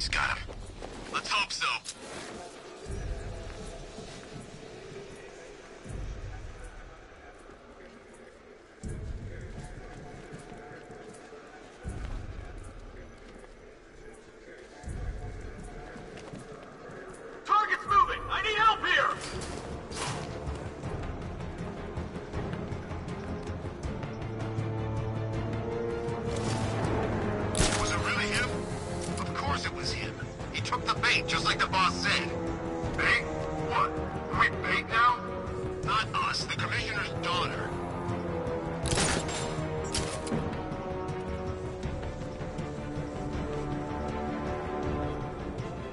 Mickey's got him. Let's hope so. Target's moving! I need help here! Was it really him? Of course it was him. He took the bait, just like the boss said. Bait? What? We bait now? Not us, the commissioner's daughter.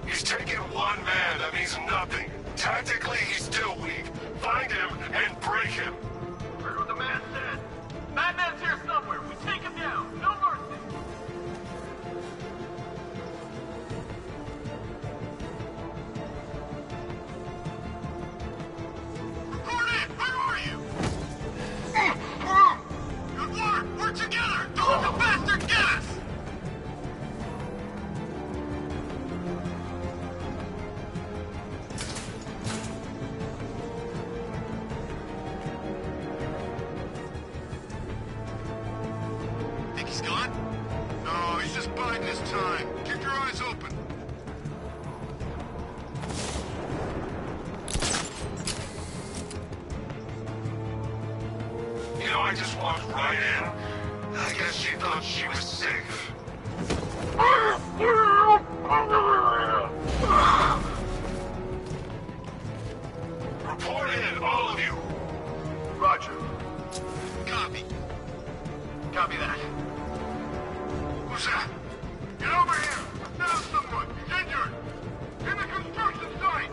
He's taken one man, that means nothing. Tactically, he's still weak. Find him and break him. Heard what the man said. Batman's here somewhere. We take him down. No mercy. Report in! Where are you? Good work! We're together! Don't let the bastard get us! Think he's gone? No, he's just biding his time. Keep your eyes open. You know, I just walked right in. I guess she thought she was safe. Report in, all of you. Roger. Copy. Copy that. Who's that? Get over here! I found someone! He's injured! In the construction site!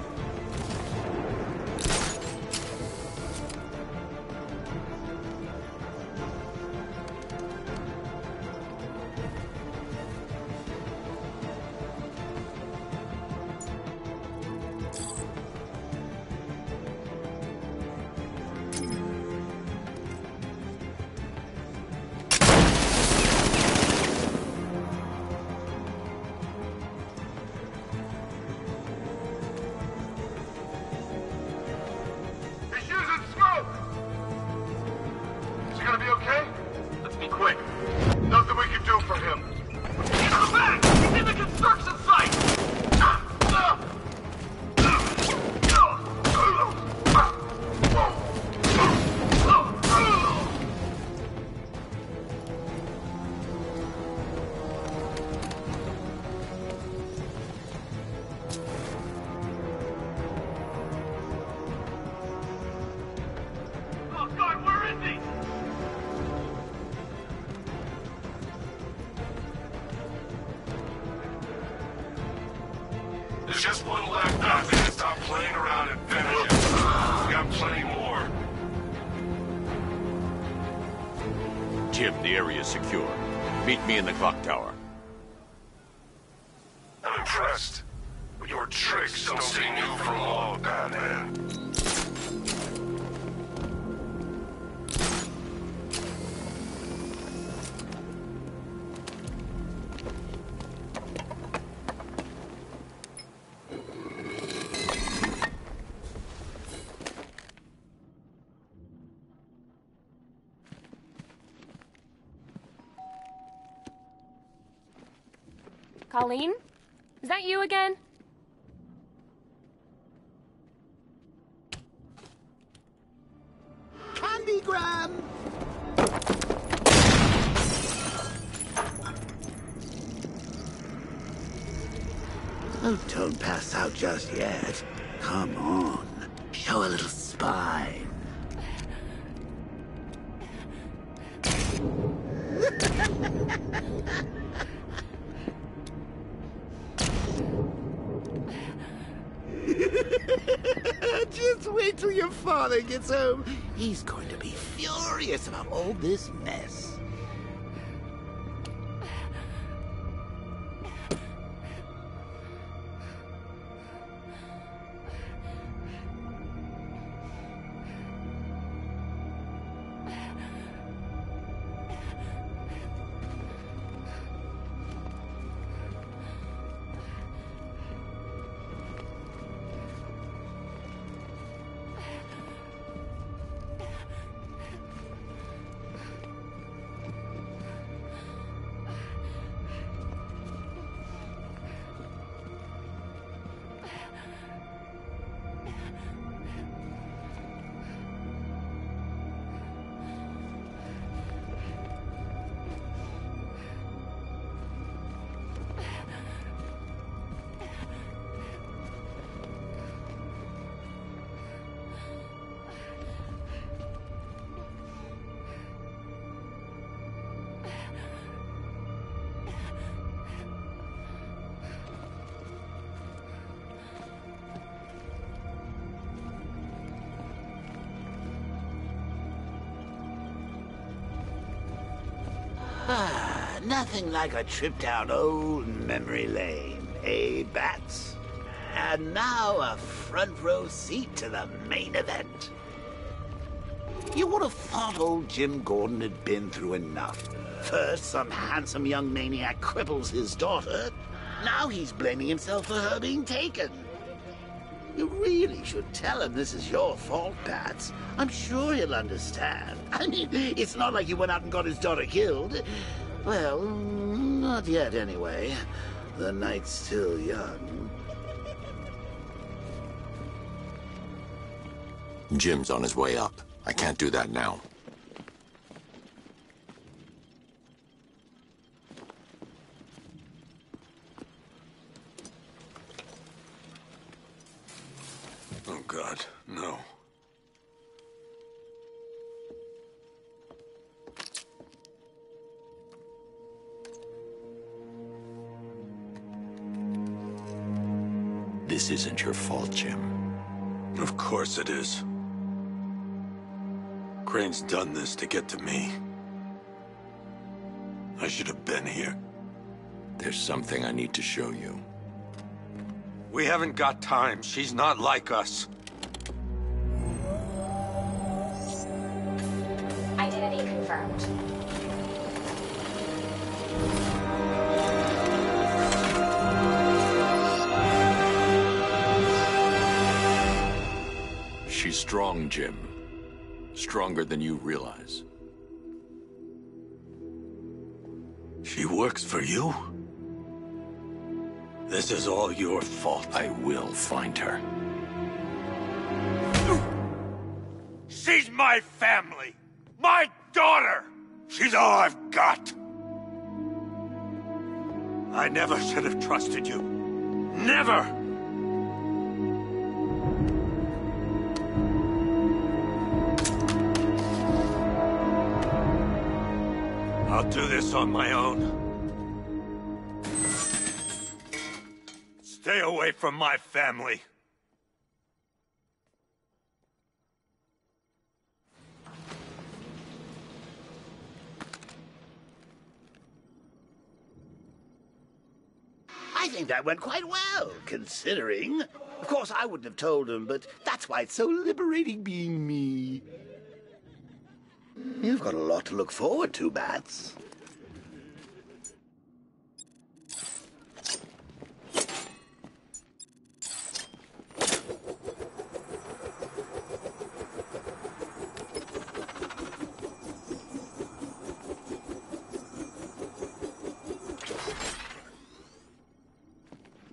He's using smoke! Is he gonna be okay? Let's be quick. Nothing we can do for him. Get in the back! He's in the construction site! Oh God, where is he? There's just one left. Batman, stop playing around and finish it. We got plenty more. Jim, the area is secure. Meet me in the clock tower. I'm impressed. But your tricks don't seem new for long, Batman. Colleen? Is that you again? Candygram! Oh, don't pass out just yet. Come on. Show a little spine. Just wait till your father gets home. He's going to be furious about all this mess. Nothing like a trip down old memory lane, eh, Bats? And now a front row seat to the main event. You would have thought old Jim Gordon had been through enough. First, some handsome young maniac cripples his daughter. Now he's blaming himself for her being taken. You really should tell him this is your fault, Bats. I'm sure he'll understand. I mean, it's not like you went out and got his daughter killed. Well, not yet anyway. The night's still young. Jim's on his way up. I can't do that now. Oh, God, no. This isn't your fault, Jim. Of course it is. Crane's done this to get to me. I should have been here. There's something I need to show you. We haven't got time. She's not like us. Identity confirmed. She's strong, Jim. Stronger than you realize. She works for you? This is all your fault. I will find her. She's my family! My daughter! She's all I've got! I never should have trusted you. Never! I'll do this on my own. Stay away from my family. I think that went quite well, considering. Of course, I wouldn't have told him, but that's why it's so liberating being me. You've got a lot to look forward to, Bats.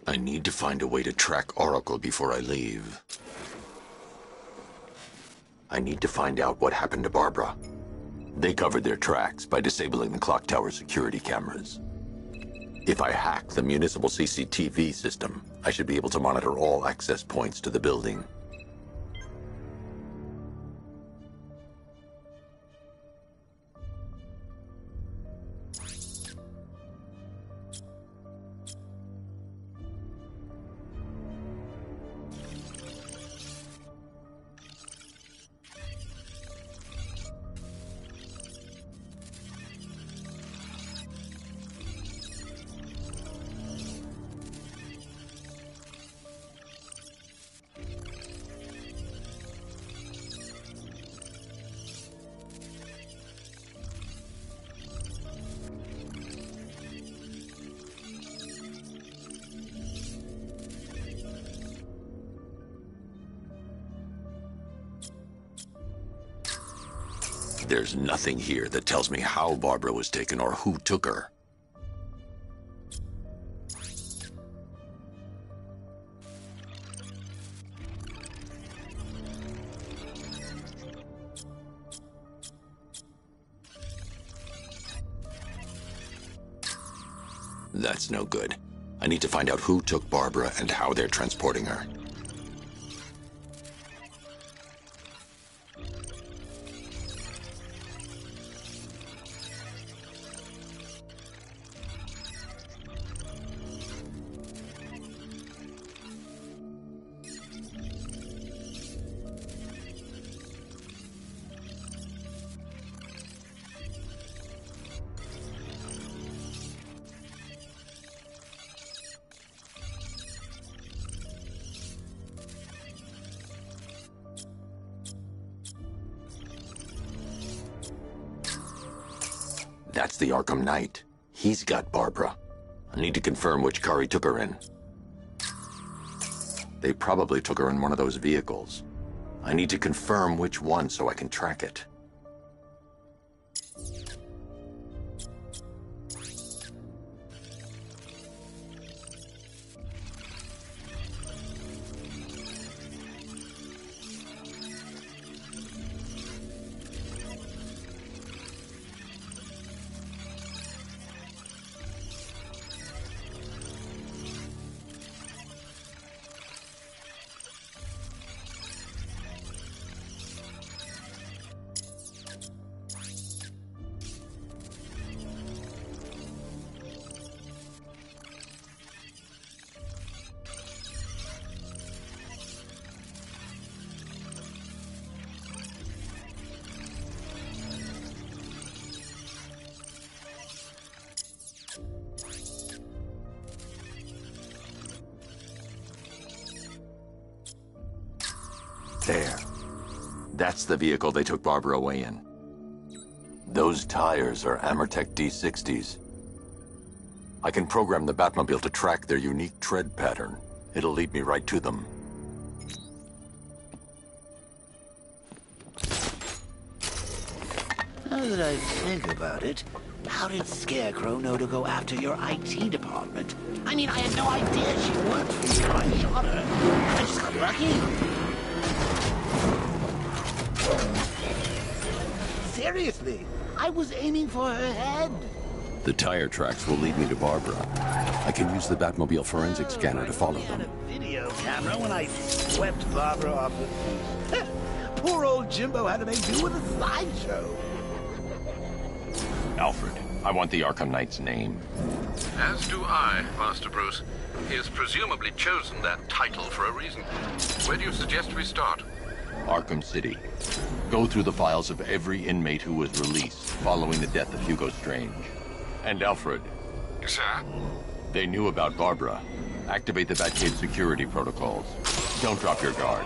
I need to find a way to track Oracle before I leave. I need to find out what happened to Barbara. They covered their tracks by disabling the clock tower security cameras. If I hack the municipal CCTV system, I should be able to monitor all access points to the building. There's nothing here that tells me how Barbara was taken or who took her. That's no good. I need to find out who took Barbara and how they're transporting her. That's the Arkham Knight. He's got Barbara. I need to confirm which car he took her in. They probably took her in one of those vehicles. I need to confirm which one so I can track it. There. That's the vehicle they took Barbara away in. Those tires are Amertech D60s. I can program the Batmobile to track their unique tread pattern. It'll lead me right to them. Now that I think about it, how did Scarecrow know to go after your IT department? I mean, I had no idea she worked for you till I shot her. I just got lucky. Seriously, I was aiming for her head. The tire tracks will lead me to Barbara. I can use the Batmobile forensic scanner to follow I had them. a video camera when I swept Barbara off the... Poor old Jimbo had to make do with a slideshow. Alfred, I want the Arkham Knight's name. As do I, Master Bruce. He has presumably chosen that title for a reason. Where do you suggest we start? Arkham City. Go through the files of every inmate who was released following the death of Hugo Strange. And Alfred. Sir? They knew about Barbara. Activate the Batcave security protocols. Don't drop your guard.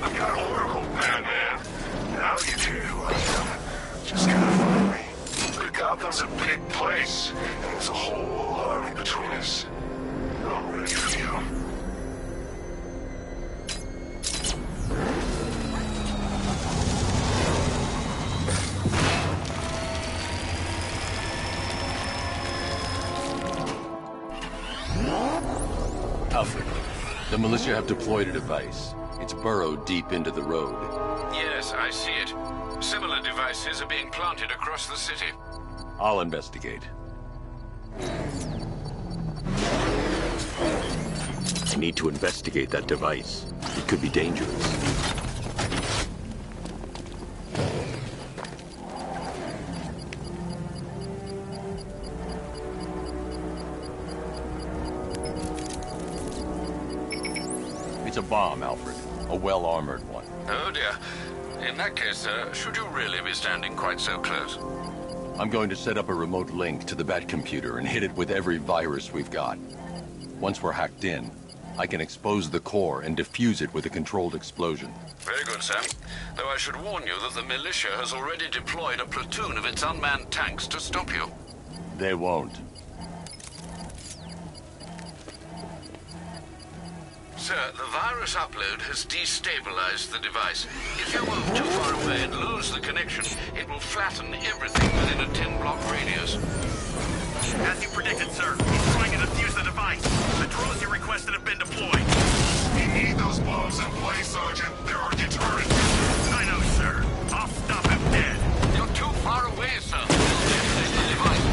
I've got Oracle, Batman. Now you do who I am. Just gotta find me. But Gotham's a big place, and there's a whole army between us. I'm ready for you. Alfred, the militia have deployed a device. It's burrowed deep into the road. Yes, I see it. Similar devices are being planted across the city. I'll investigate. I need to investigate that device. It could be dangerous. It's a bomb, Alfred. A well-armored one. Oh dear. In that case, should you really be standing quite so close? I'm going to set up a remote link to the Bat computer and hit it with every virus we've got. Once we're hacked in, I can expose the core and defuse it with a controlled explosion. Very good, Sam. Though I should warn you that the militia has already deployed a platoon of its unmanned tanks to stop you. They won't. Sir, the virus upload has destabilized the device. If you move too far away and lose the connection, it will flatten everything within a 10-block radius. As you predicted, sir, he's trying to defuse the device. The drones you requested have been deployed. We need those bombs in place, Sergeant. They're our deterrent. I know, sir. I'll stop him dead. You're too far away, sir. We'll detonate the device.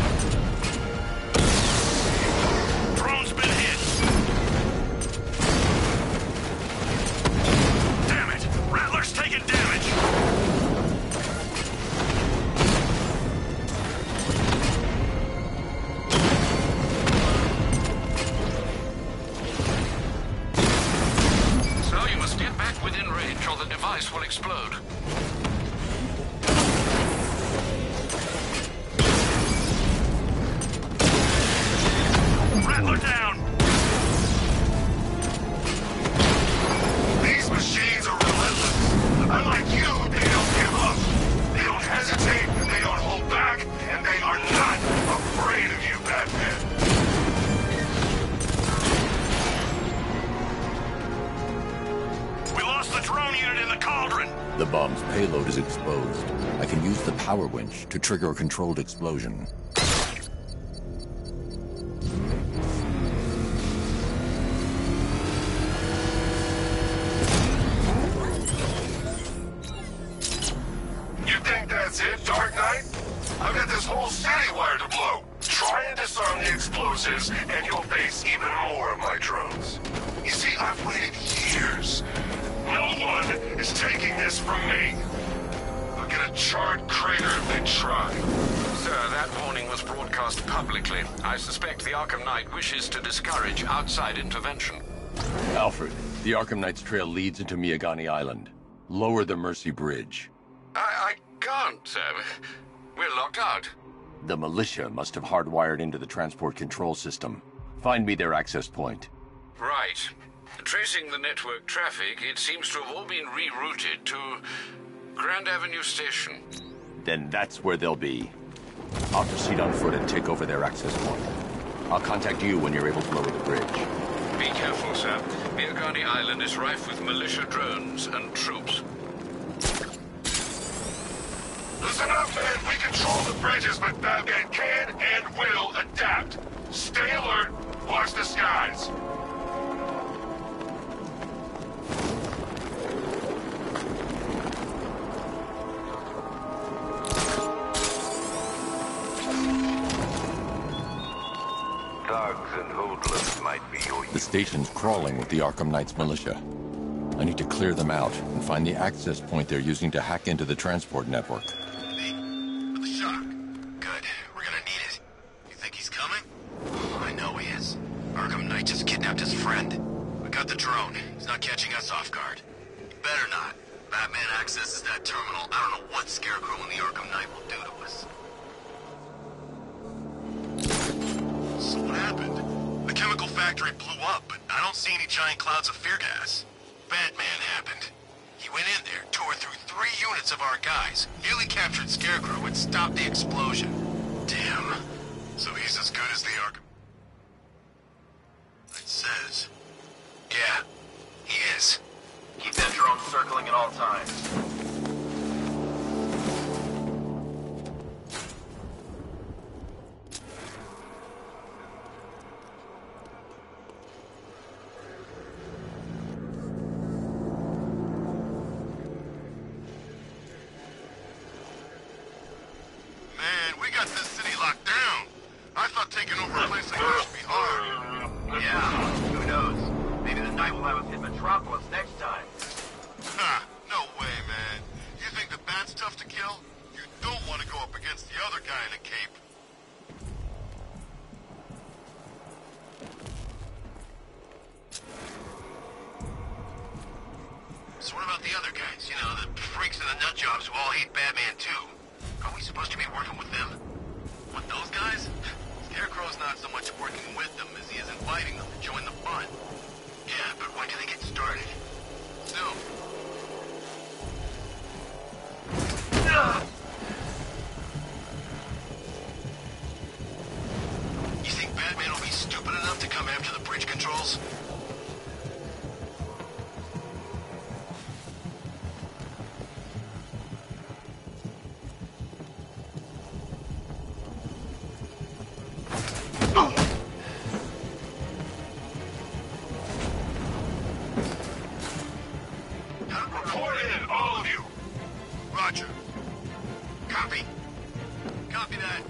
Drone's been hit. Damn it! Rattler's taking damage. So you must get back within range or the device will explode. Rattler down. These machines are relentless. Unlike you, they don't give up. They don't hesitate, and they don't the cauldron! The bomb's payload is exposed. I can use the power winch to trigger a controlled explosion. You think that's it, Dark Knight? I've got this whole city wired to blow. Try and disarm the explosives, and you'll face even more of my drones. You see, I've waited years. No one is taking this from me. They'll get a charred crater if they try. Sir, that warning was broadcast publicly. I suspect the Arkham Knight wishes to discourage outside intervention. Alfred, the Arkham Knight's trail leads into Miagani Island. Lower the Mercy Bridge. I can't, sir. We're locked out. The militia must have hardwired into the transport control system. Find me their access point. Right. Tracing the network traffic, it seems to have all been rerouted to Grand Avenue Station. Then that's where they'll be. I'll proceed on foot and take over their access point. I'll contact you when you're able to lower the bridge. Be careful, sir. Miagani Island is rife with militia drones and troops. Listen up, man. We control the bridges, but Batman can and will adapt. Stay alert. Watch the skies. Thugs and hoodlums might be your... The station's crawling with the Arkham Knight's militia. I need to clear them out and find the access point they're using to hack into the transport network. The shock. Good. We're gonna need it. You think he's coming? Oh, I know he is. Arkham Knight just kidnapped his friend. We got the drone. He's not catching us off guard. He better not. Batman accesses that terminal. I don't know what Scarecrow and the Arkham Knight will do to us. So what happened? The chemical factory blew up, but I don't see any giant clouds of fear gas. Batman happened. He went in there, tore through 3 units of our guys, nearly captured Scarecrow, and stopped the explosion. Damn. So he's as good as the Arkham... It says. Yeah, he is. Keep that drone circling at all times. Man, we got this city locked down. I thought taking over a place like this would be hard. Yeah, who knows? Maybe the Knight will have us hit Metropolis next time. Ha! No way, man. You think the Bat's tough to kill? You don't want to go up against the other guy in a cape. So what about the other guys? You know, the freaks and the nut jobs who all hate Batman too. Are we supposed to be working with them? With those guys? Scarecrow's not so much working with them as he is inviting them to join the fun. Yeah, but when do they get started? Soon. You think Batman will be stupid enough to come after the bridge controls? Report in, all of you. Roger. Copy. Copy that.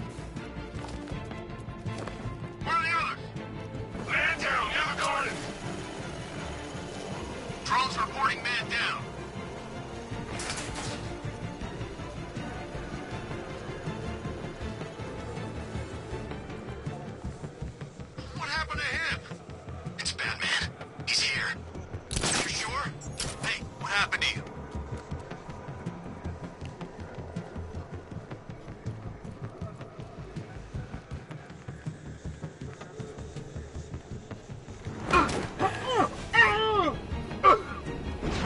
Where are the others? Man down, near the garden. Drones reporting man down. What happened to him? It's Batman. He's here. You sure? Hey, what happened to you?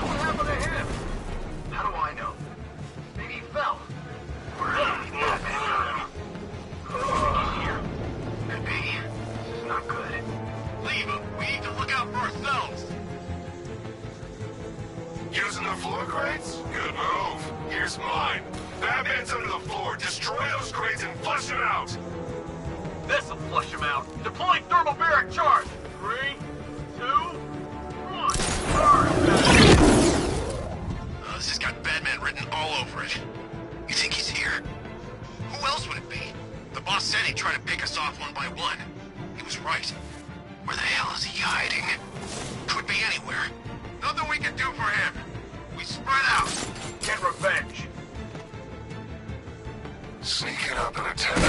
What happened to him? How do I know? Maybe he fell. Or maybe Batman. He's here? Could be. This is not good. Leave him. We need to look out for ourselves. Using the floor crates? Good move. Here's mine. Batman's under the floor. Destroy those crates and flush them out. This'll flush him out. Deploying thermobaric charge. 3, 2, 1. This has got Batman written all over it. You think he's here? Who else would it be? The boss said he'd try to pick us off one by one. He was right. Where the hell is he hiding? Could be anywhere. Nothing we can do for him. We spread out. Get revenge. Sneaking up and attacking.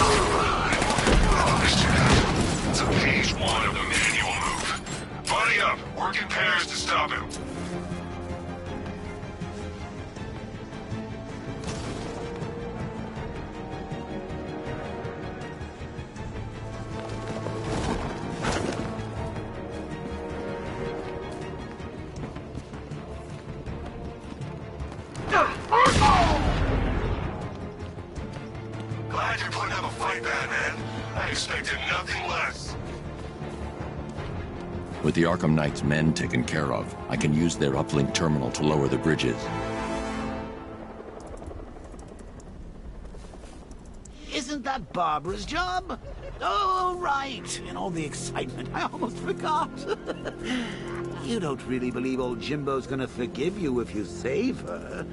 Understood. It's a phase 1 of the manual move. Buddy up. Work in pairs to stop him. Glad you're putting up a fight, Batman. I expected nothing less. With the Arkham Knight's men taken care of, I can use their uplink terminal to lower the bridges. Isn't that Barbara's job? Oh, right. In all the excitement, I almost forgot. You don't really believe old Jimbo's gonna forgive you if you save her.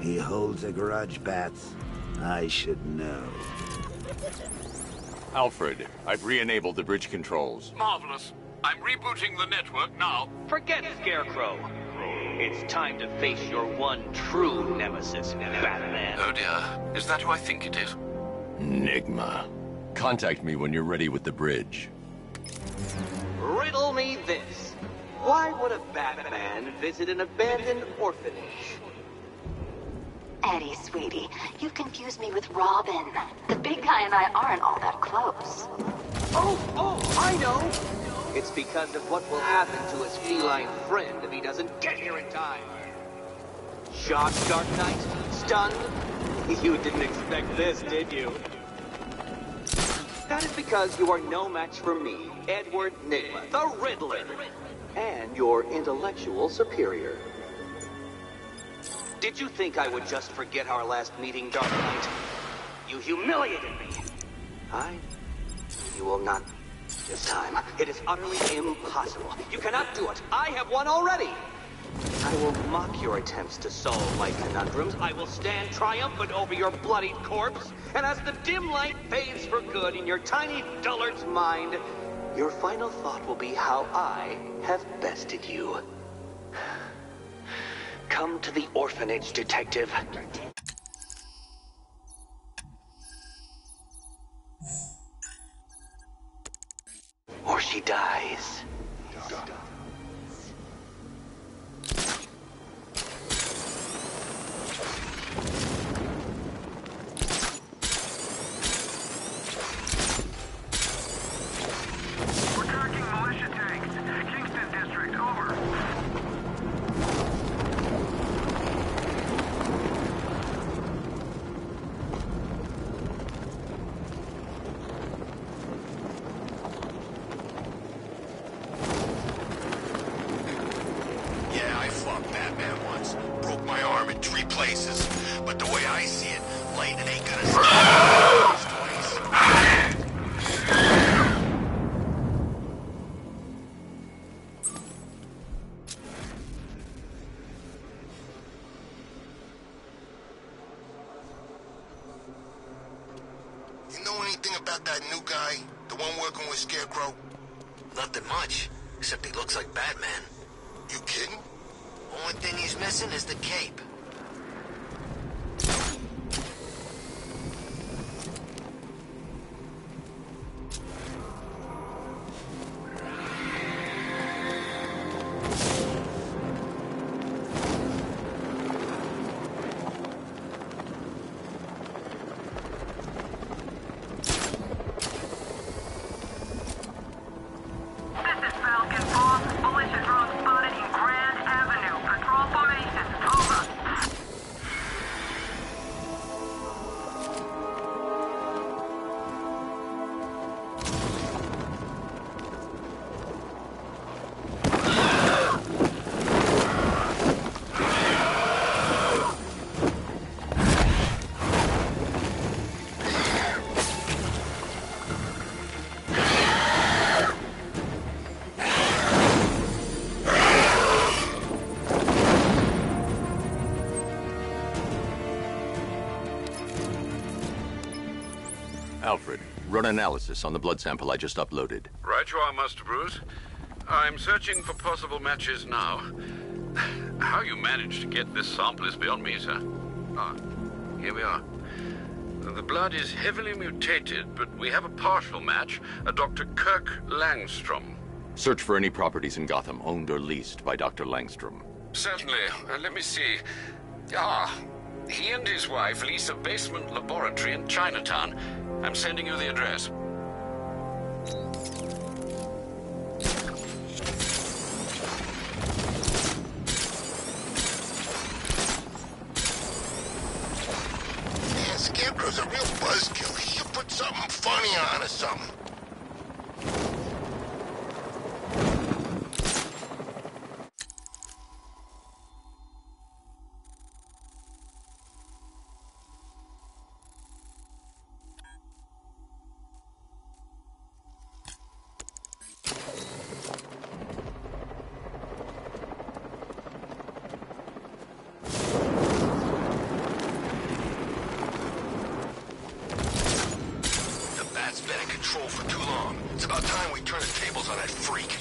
He holds a grudge, Bats. I should know. Alfred, I've re-enabled the bridge controls. Marvelous. I'm rebooting the network now. Forget Scarecrow. It's time to face your one true nemesis, Batman. Oh dear. Is that who I think it is? Enigma. Contact me when you're ready with the bridge. Riddle me this. Why would a Batman visit an abandoned orphanage? Eddie, sweetie, you confused me with Robin. The big guy and I aren't all that close. Oh, I know! It's because of what will happen to his feline friend if he doesn't get here in time. Shocked, Dark Knight? Stunned? You didn't expect this, did you? That is because you are no match for me, Edward Nigma, the Riddler, and your intellectual superior. Did you think I would just forget our last meeting, Dark Knight? You humiliated me. You will not this time. It is utterly impossible. You cannot do it. I have won already. I will mock your attempts to solve my conundrums. I will stand triumphant over your bloodied corpse. And as the dim light fades for good in your tiny dullard's mind, your final thought will be how I have bested you. Come to the orphanage, detective. Or she dies. We're tracking militia tanks. Kingston District, over. Yeah, I fought Batman once. Broke my arm in 3 places. But the way I see it, lightning ain't gonna stop this place. You know anything about that new guy? The one working with Scarecrow? Nothing much, except he looks like Batman. You kidding? Only thing he's missing is the cape. This is Falcon 4. Militia drone spotted in Grand Avenue. Patrol formation. Over. Alfred, run analysis on the blood sample I just uploaded. Right you are, Master Bruce. I'm searching for possible matches now. How you managed to get this sample is beyond me, sir. Ah, here we are. The blood is heavily mutated, but we have a partial match, a Dr. Kirk Langstrom. Search for any properties in Gotham owned or leased by Dr. Langstrom. Certainly. Let me see. He and his wife lease a basement laboratory in Chinatown. I'm sending you the address. Man, Scarecrow's a real buzzkill. He should put something funny on or something. For too long. It's about time we turn the tables on that freak.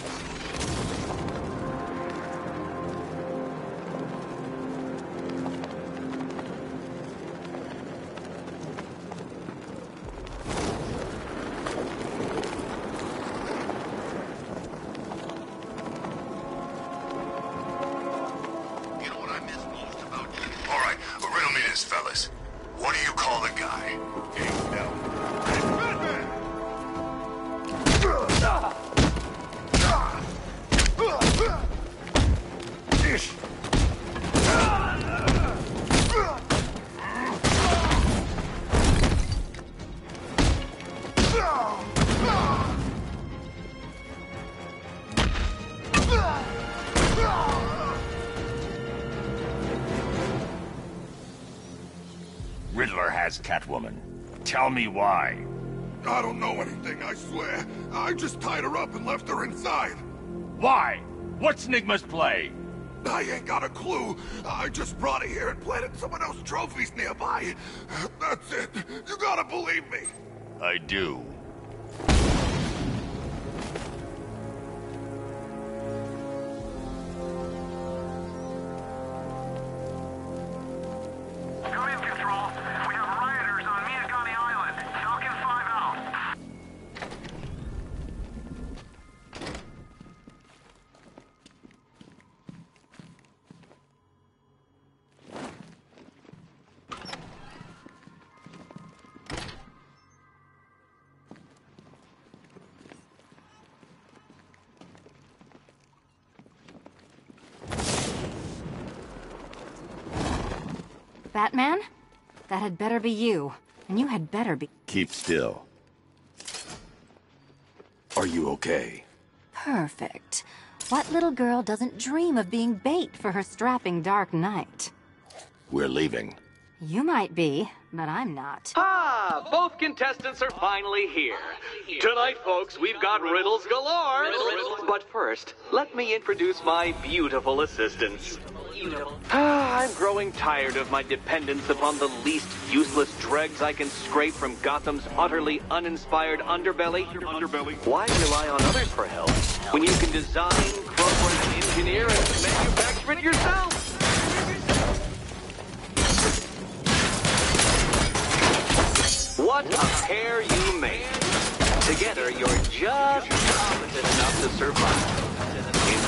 You know what I miss most about you? All right, riddle me this, fellas. What do you call the guy who ain't no? Riddler has Catwoman. Tell me why. I don't know anything, I swear. I just tied her up and left her inside. Why? What's Nigma's play? I ain't got a clue. I just brought her here and planted someone else's trophies nearby. That's it. You gotta believe me. I do. Come in, Control. We have rioters on Miyagami Island. Falcon 5 out. Batman? That had better be you. And you had better be... Keep still. Are you okay? Perfect. What little girl doesn't dream of being bait for her strapping Dark Knight? We're leaving. You might be, but I'm not. Ah, both contestants are finally here. Tonight, folks, we've got riddles galore. But first, let me introduce my beautiful assistants. I'm growing tired of my dependence upon the least useless dregs I can scrape from Gotham's utterly uninspired underbelly. Why rely on others for help when you can design, program, engineer, and manufacture it yourself? What a pair you make. Together, you're just competent enough to survive.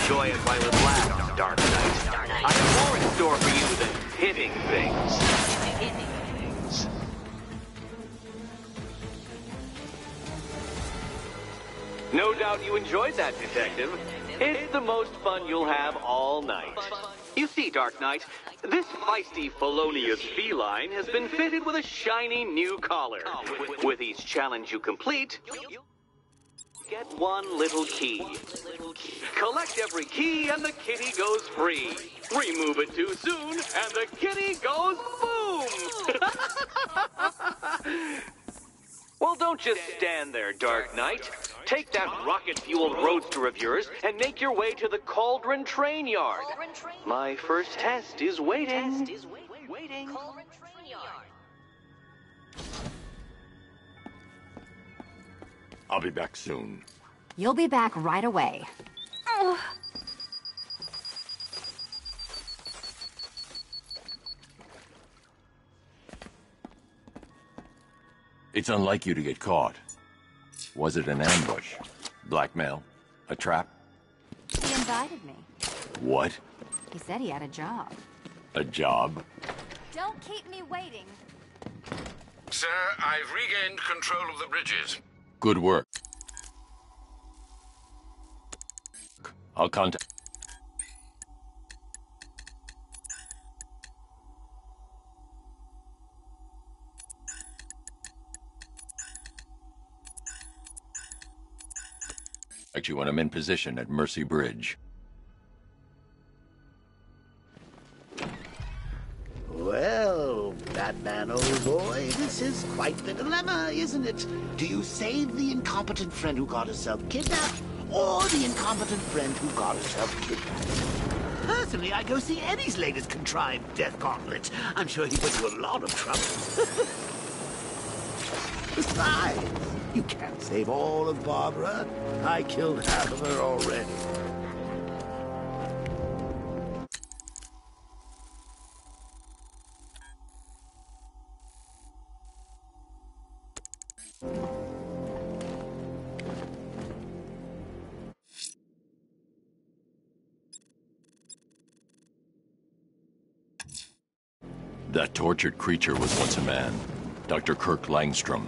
Enjoy it while it lasts, Dark Knight. I have more in store for you than hitting things. No doubt you enjoyed that, Detective. It's the most fun you'll have all night. You see, Dark Knight, this feisty, felonious feline has been fitted with a shiny new collar. With each challenge you complete, you get one little key. Collect every key and the kitty goes free. Remove it too soon and the kitty goes boom! Well, don't just stand there, Dark Knight. Take that rocket-fueled roadster of yours and make your way to the Cauldron Train Yard. My first test is waiting. I'll be back soon. You'll be back right away. Ugh. It's unlike you to get caught. Was it an ambush? Blackmail? A trap? He invited me. What? He said he had a job. A job? Don't keep me waiting. Sir, I've regained control of the bridges. Good work. I'll contact... you when I'm in position at Mercy Bridge. Well, Batman, old boy, this is quite the dilemma, isn't it? Do you save the incompetent friend who got herself kidnapped, or the incompetent friend who got herself kidnapped? Personally, I'd go see Eddie's latest contrived death gauntlet. I'm sure he put you a lot of trouble. Besides, you can't save all of Barbara. I killed half of her already. That tortured creature was once a man. Dr. Kirk Langstrom.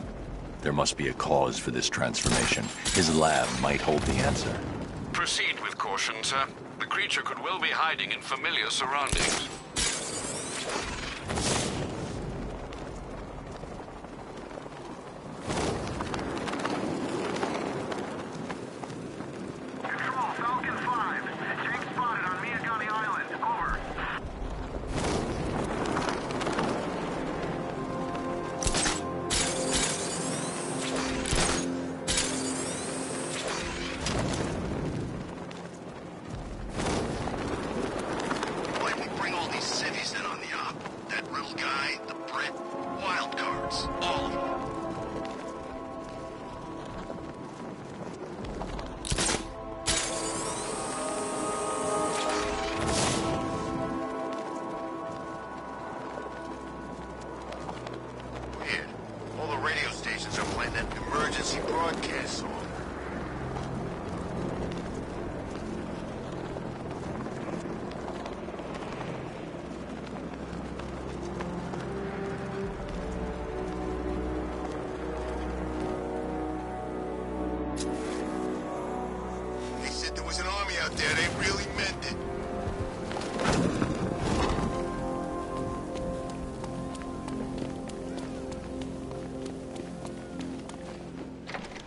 There must be a cause for this transformation. His lab might hold the answer. Proceed with caution, sir. The creature could well be hiding in familiar surroundings. Control, Falcon 5. Tank spotted on Miyagani Island. Over. Why we bring all these cities in on the op? That Riddle guy, the Brit, wild cards. All of them. Weird. All the radio stations are playing that emergency broadcast song. They said there was an army out there. They really meant it.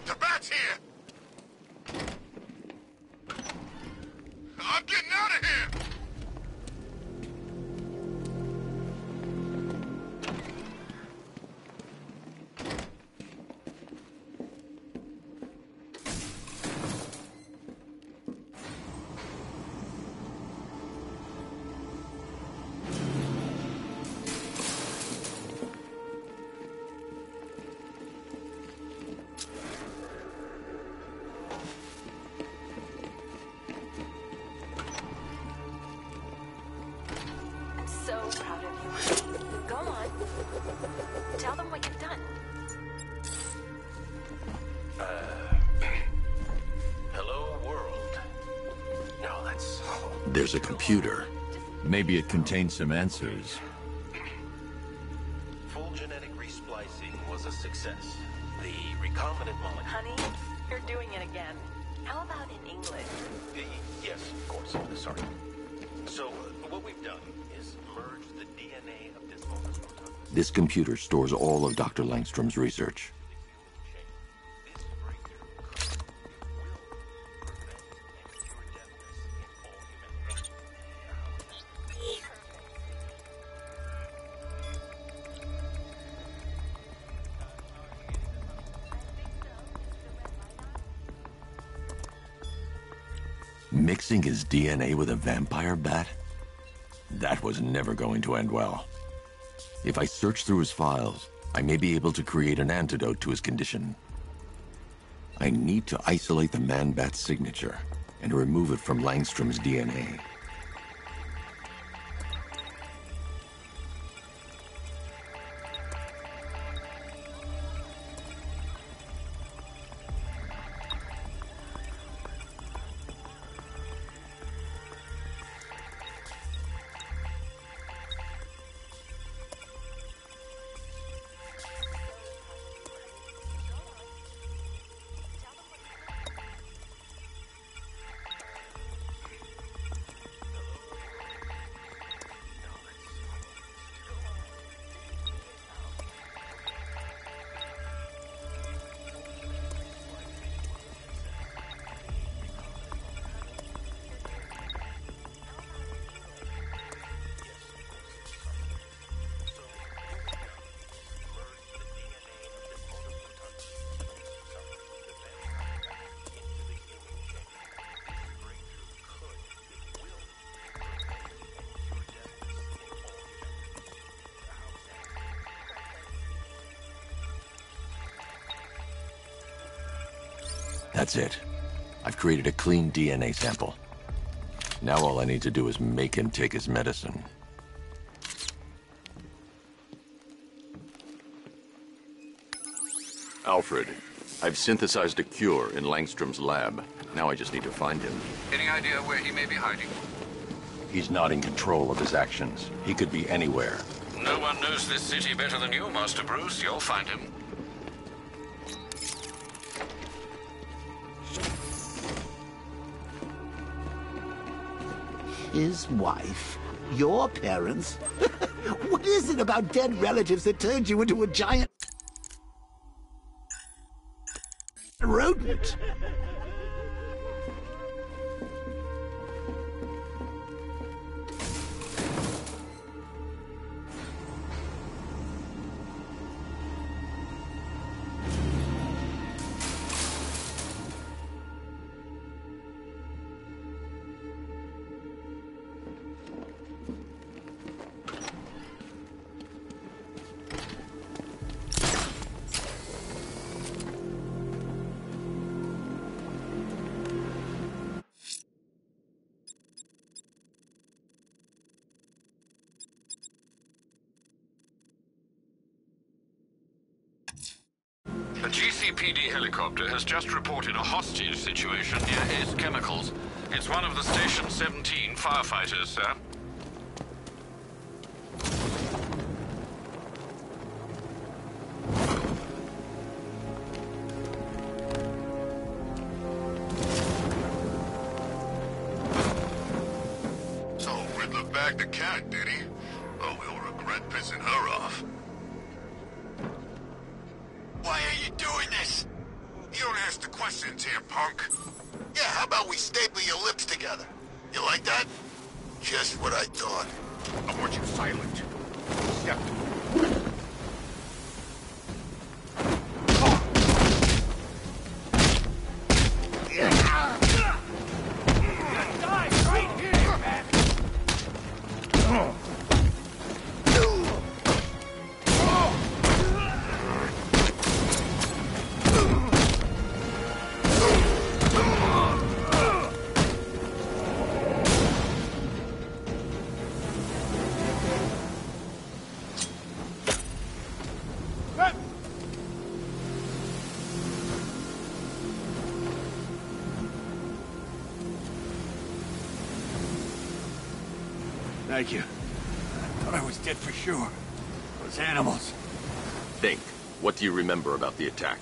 The bat's here! I'm getting out of here! I'm so proud of you. Go on. Tell them what you've done. Hello, world. No, that's... There's a computer. Maybe it contains some answers. Full genetic resplicing was a success. The recombinant molecule... Honey, you're doing it again. How about in English? Yes, of course. Sorry. So, what we've done is merge the DNA of this molecule. This computer stores all of Dr. Langstrom's research. Mixing his DNA with a vampire bat? That was never going to end well. If I search through his files, I may be able to create an antidote to his condition. I need to isolate the Man-Bat's signature and remove it from Langstrom's DNA. That's it. I've created a clean DNA sample. Now all I need to do is make him take his medicine. Alfred, I've synthesized a cure in Langstrom's lab. Now I just need to find him. Any idea where he may be hiding? He's not in control of his actions. He could be anywhere. No one knows this city better than you, Master Bruce. You'll find him. His wife? Your parents? What is it about dead relatives that turned you into a giant rodent? A GCPD helicopter has just reported a hostage situation near Ace Chemicals. It's one of the Station 17 firefighters, sir. So Riddler bagged the cat, did he? Oh, we'll regret pissing her off. Why are you doing this? You don't ask the questions here, punk. Yeah, how about we staple your lips together? You like that? Just what I thought. I want you silent. Step. Thank you. I thought I was dead for sure. Those animals. Think. What do you remember about the attack?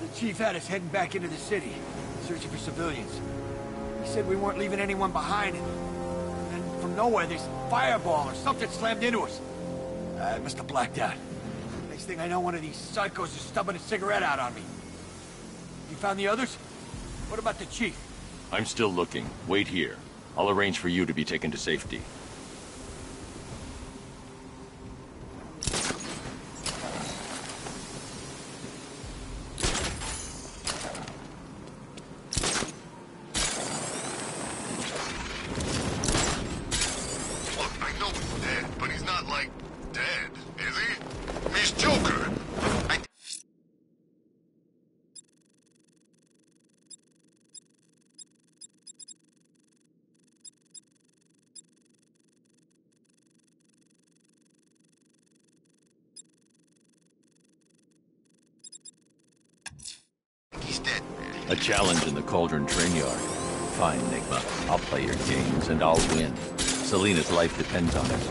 The chief had us heading back into the city, searching for civilians. He said we weren't leaving anyone behind, and from nowhere, this fireball or something slammed into us. I must have blacked out. Next thing I know, one of these psychos is stubbing a cigarette out on me. You found the others? What about the chief? I'm still looking. Wait here. I'll arrange for you to be taken to safety. A challenge in the Cauldron train yard. Fine, Enigma. I'll play your games, and I'll win. Selena's life depends on it.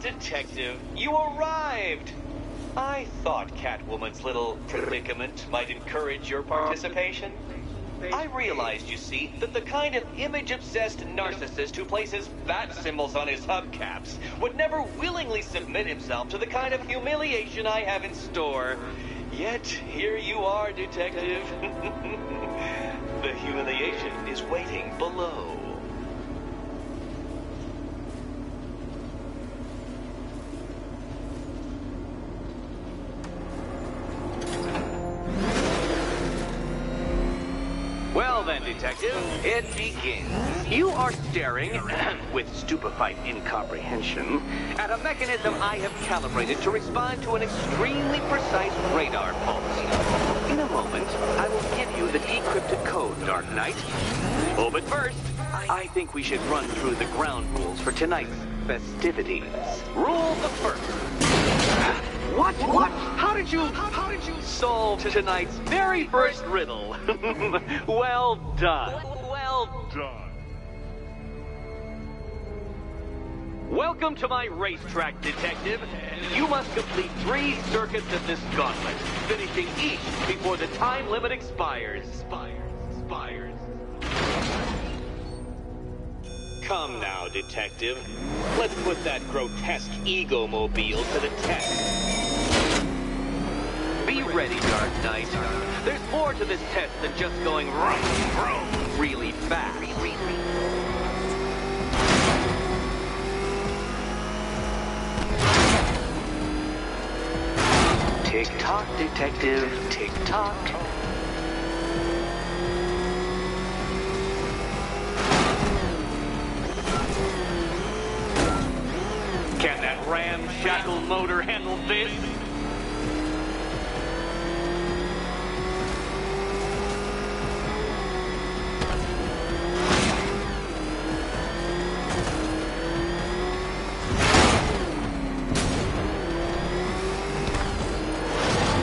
Detective, you arrived! I thought Catwoman's little predicament might encourage your participation. I realized, you see, that the kind of image-obsessed narcissist who places bat symbols on his hubcaps would never willingly submit himself to the kind of humiliation I have in store. Yet, here you are, Detective. The humiliation is waiting below. Well then, Detective, it begins. You are staring, with stupefied incomprehension, at a mechanism I have calibrated to respond to an extremely precise radar pulse. In a moment, I will give you the decrypted code, Dark Knight. Oh, but first, I think we should run through the ground rules for tonight's festivities. Rule the first. What? How did you solve tonight's very first riddle? Well done. Well done. Welcome to my racetrack, Detective. You must complete 3 circuits of this gauntlet, finishing each before the time limit expires. Come now, Detective. Let's put that grotesque ego-mobile to the test. Be ready, Dark Knight. There's more to this test than just going really fast. Tick-tock, Detective. Tick-tock. Can that ramshackle motor handle this?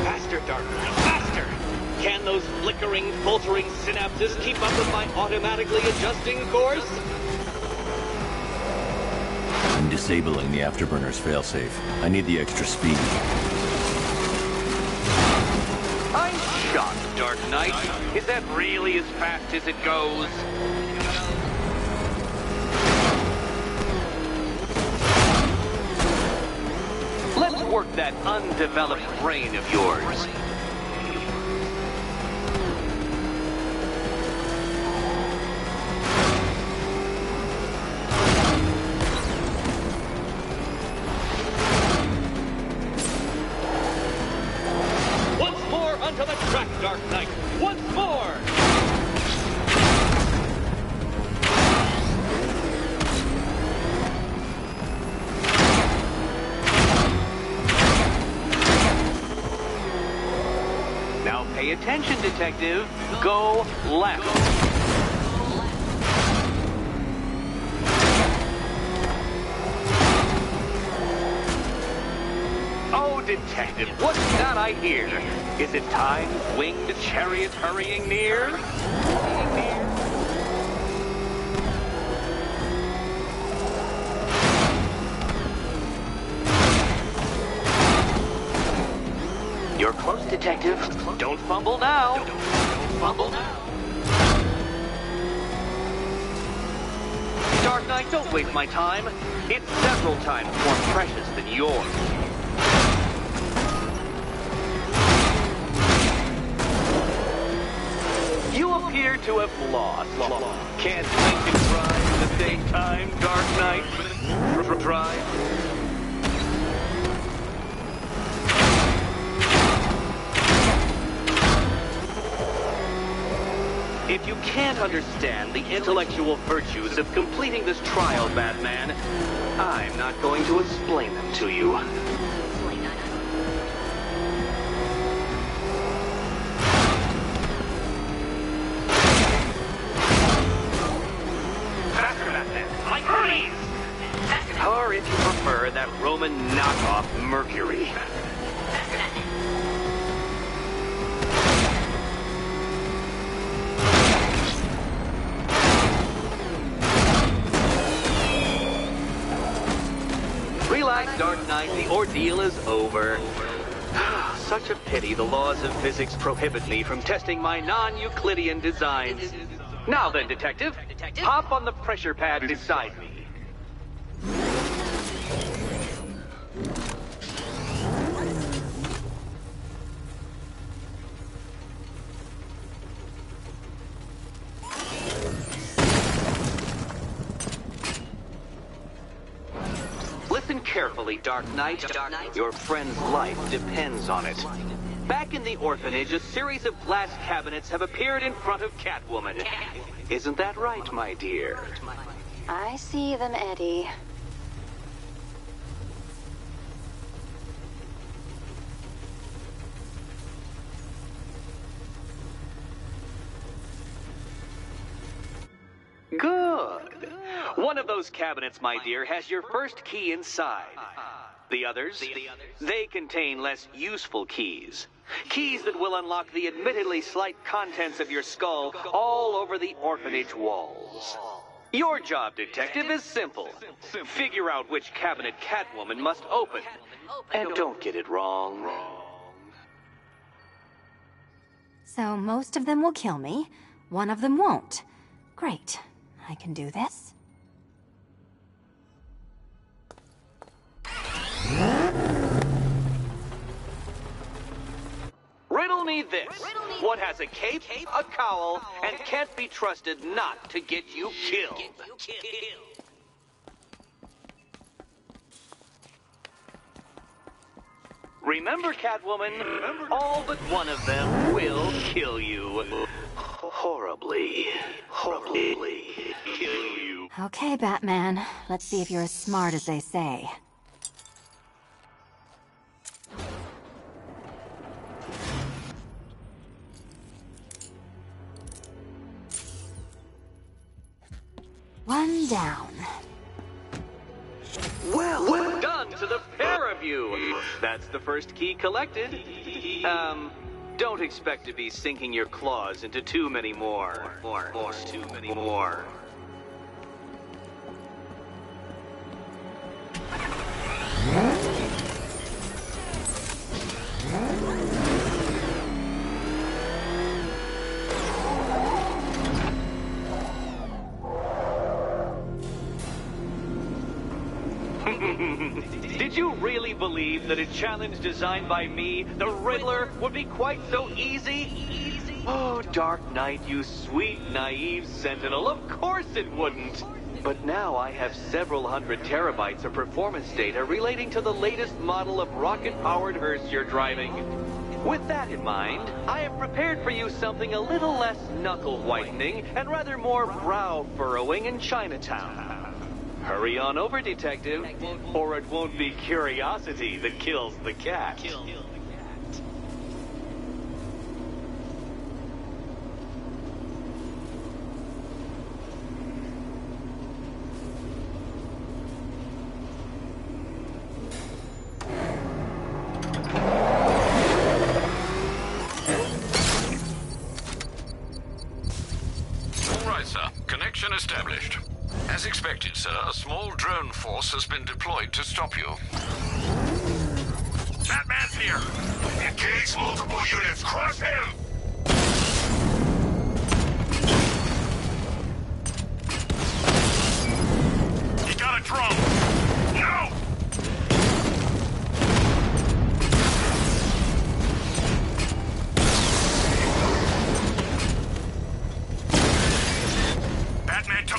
Faster, Dark Knight, faster! Can those flickering, faltering synapses keep up with my automatically adjusting course? I'm disabling the afterburner's failsafe. I need the extra speed. I'm shocked, Dark Knight. Is that really as fast as it goes? Let's work that undeveloped brain of yours. Onto the track, Dark Knight! Once more! Now pay attention, Detective. Go left. Oh, Detective, what's that I hear? Is it time's winged chariot hurrying near? You're close, Detective. Don't fumble now. Don't fumble now. Knight, don't waste my time. It's several times more precious than yours. You appear to have lost. Can't think and drive at the same time, Dark Knight. Drive. If you can't understand the intellectual virtues of completing this trial, Batman, I'm not going to explain them to you. Or if you prefer, that Roman knockoff Mercury. Relax, Dark Knight, the ordeal is over. Such a pity the laws of physics prohibit me from testing my non-Euclidean designs. Now then, Detective, hop on the pressure pad beside me. Listen carefully, Dark Knight. Your friend's life depends on it. Back in the orphanage, a series of glass cabinets have appeared in front of Catwoman. Isn't that right, my dear? I see them, Eddie. Good. One of those cabinets, my dear, has your first key inside. The others, they contain less useful keys. Keys that will unlock the admittedly slight contents of your skull all over the orphanage walls. Your job, Detective, is simple. Figure out which cabinet Catwoman must open. And don't get it wrong. So most of them will kill me. One of them won't. Great. I can do this. Riddle me this. What has a cape, a cowl, and can't be trusted not to get you killed? Remember, Catwoman, all but one of them will kill you. Horribly kill you. Okay, Batman. Let's see if you're as smart as they say. One down. Well done to the pair of you. That's the first key collected. Don't expect to be sinking your claws into too many more. Too many more. Did you really believe that a challenge designed by me, the Riddler, would be quite so easy? Oh, Dark Knight, you sweet, naive sentinel, of course it wouldn't. But now I have several hundred terabytes of performance data relating to the latest model of rocket-powered hearse you're driving. With that in mind, I have prepared for you something a little less knuckle-whitening and rather more brow-furrowing in Chinatown. Hurry on over, Detective, or it won't be curiosity that kills the cat. All right, sir. Connection established. As expected, sir, a small drone force has been deployed to stop you. Batman's here! Engage multiple units! Crush him!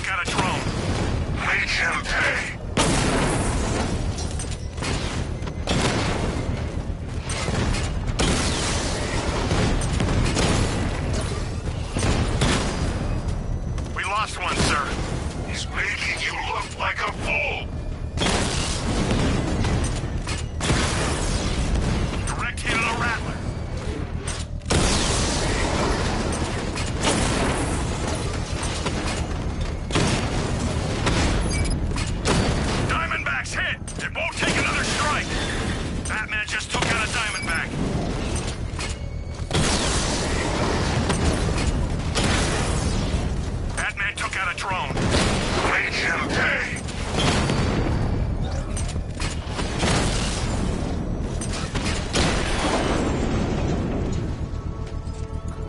out a drone. Make him pay. We lost one, sir. He's making you look like a fool. Direct hit on a rattler. Diamondback's hit. It won't take another strike. Batman just took out a Diamondback. Batman took out a drone. Make him pay.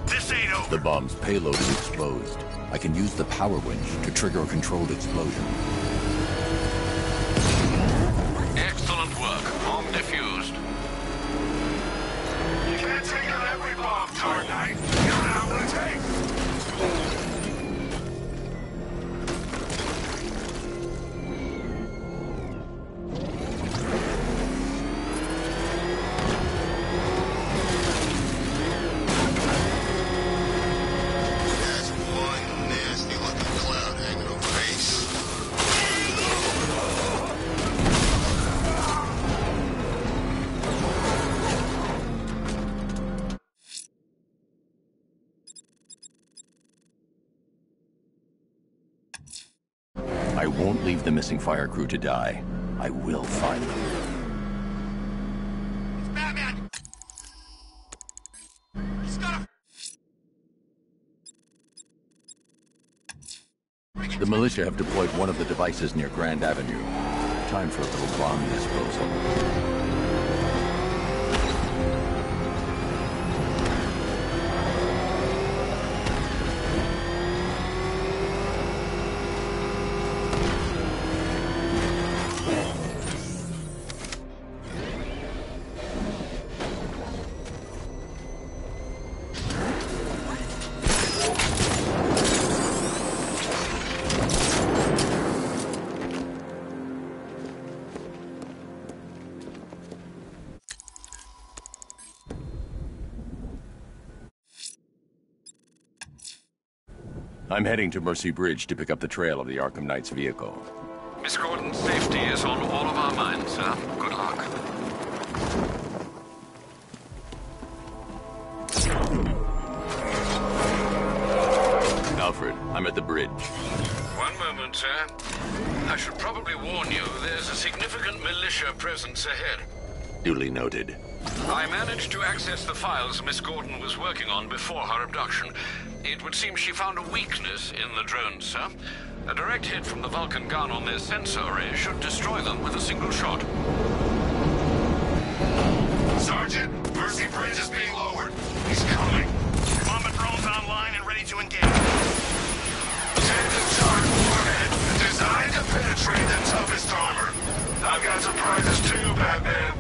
This ain't over. The bomb's payload is exposed. I can use the power winch to trigger a controlled explosion. Excellent work. Bomb defused. You can't take out every bomb, Dark Knight. You don't know what it takes. That's one nasty looking cloud hanging over Ace. I won't leave the missing fire crew to die. I will find them. It's Batman! He's got The militia have deployed one of the devices near Grand Avenue. Time for a little bomb disposal. I'm heading to Mercy Bridge to pick up the trail of the Arkham Knight's vehicle. Miss Gordon's safety is on all of our minds, sir. Good luck. Alfred, I'm at the bridge. One moment, sir. I should probably warn you, there's a significant militia presence ahead. Duly noted. I managed to access the files Miss Gordon was working on before her abduction. It would seem she found a weakness in the drones, sir. A direct hit from the Vulcan gun on their sensor array should destroy them with a single shot. Sergeant, Mercy Bridge is being lowered. He's coming. Combat drones online and ready to engage. Tandem charge warhead, designed to penetrate the toughest armor. I've got surprises too, Batman.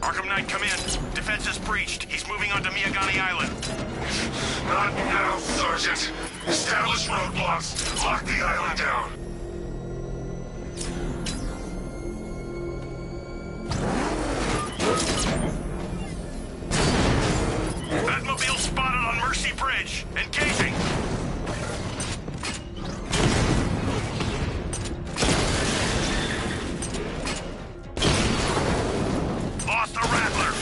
Arkham Knight, come in. Defense is breached. He's moving onto Miyagani Island. Not now, Sergeant. Establish roadblocks. Lock the island down. Batmobile spotted on Mercy Bridge. Engaging. Lost the Rattler.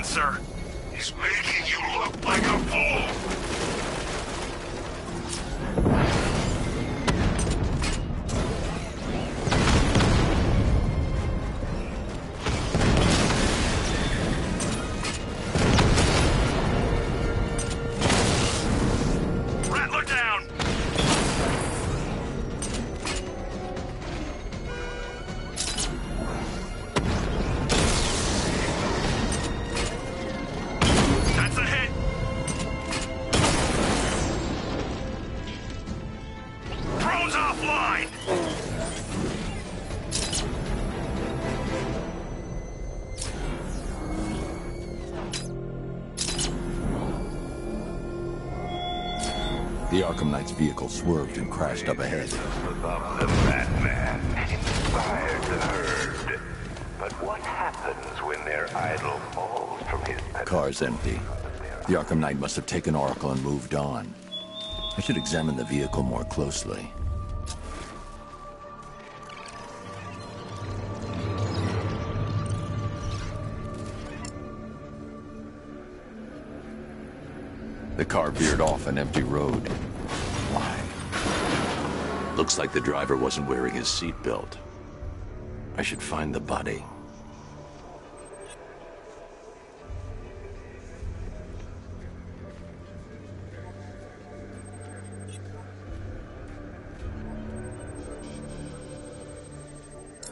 sir. He's making you look like a fool. Rattler down! That's a hit! Drone's offline! The Arkham Knight's vehicle swerved and crashed up ahead. Above the Batman, inspired the herd. But what happens when their idol falls from his pedestal? Car's empty. The Arkham Knight must have taken Oracle and moved on. I should examine the vehicle more closely. The car veered off an empty road. Why? Looks like the driver wasn't wearing his seatbelt. I should find the body.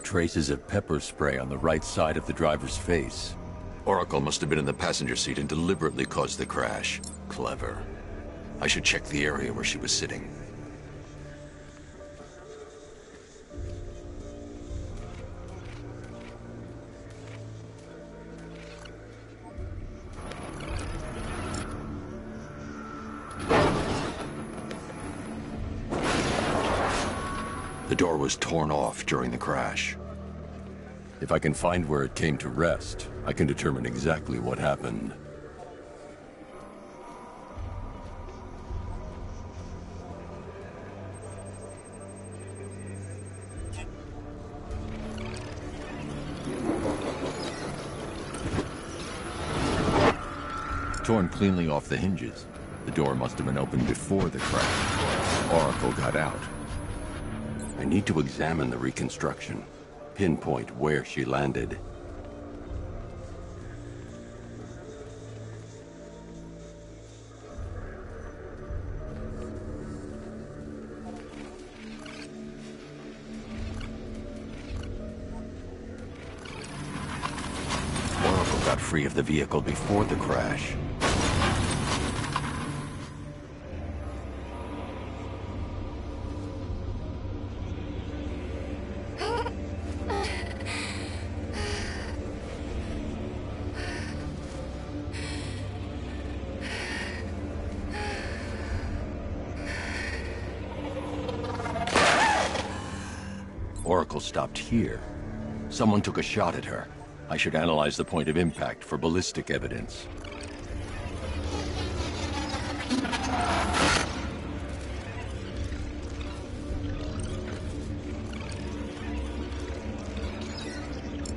Traces of pepper spray on the right side of the driver's face. Oracle must have been in the passenger seat and deliberately caused the crash. Clever. I should check the area where she was sitting. The door was torn off during the crash. If I can find where it came to rest, I can determine exactly what happened. Torn cleanly off the hinges. The door must have been opened before the crash. Oracle got out. I need to examine the reconstruction. Pinpoint where she landed. Oracle got free of the vehicle before the crash. Oracle stopped here. Someone took a shot at her. I should analyze the point of impact for ballistic evidence.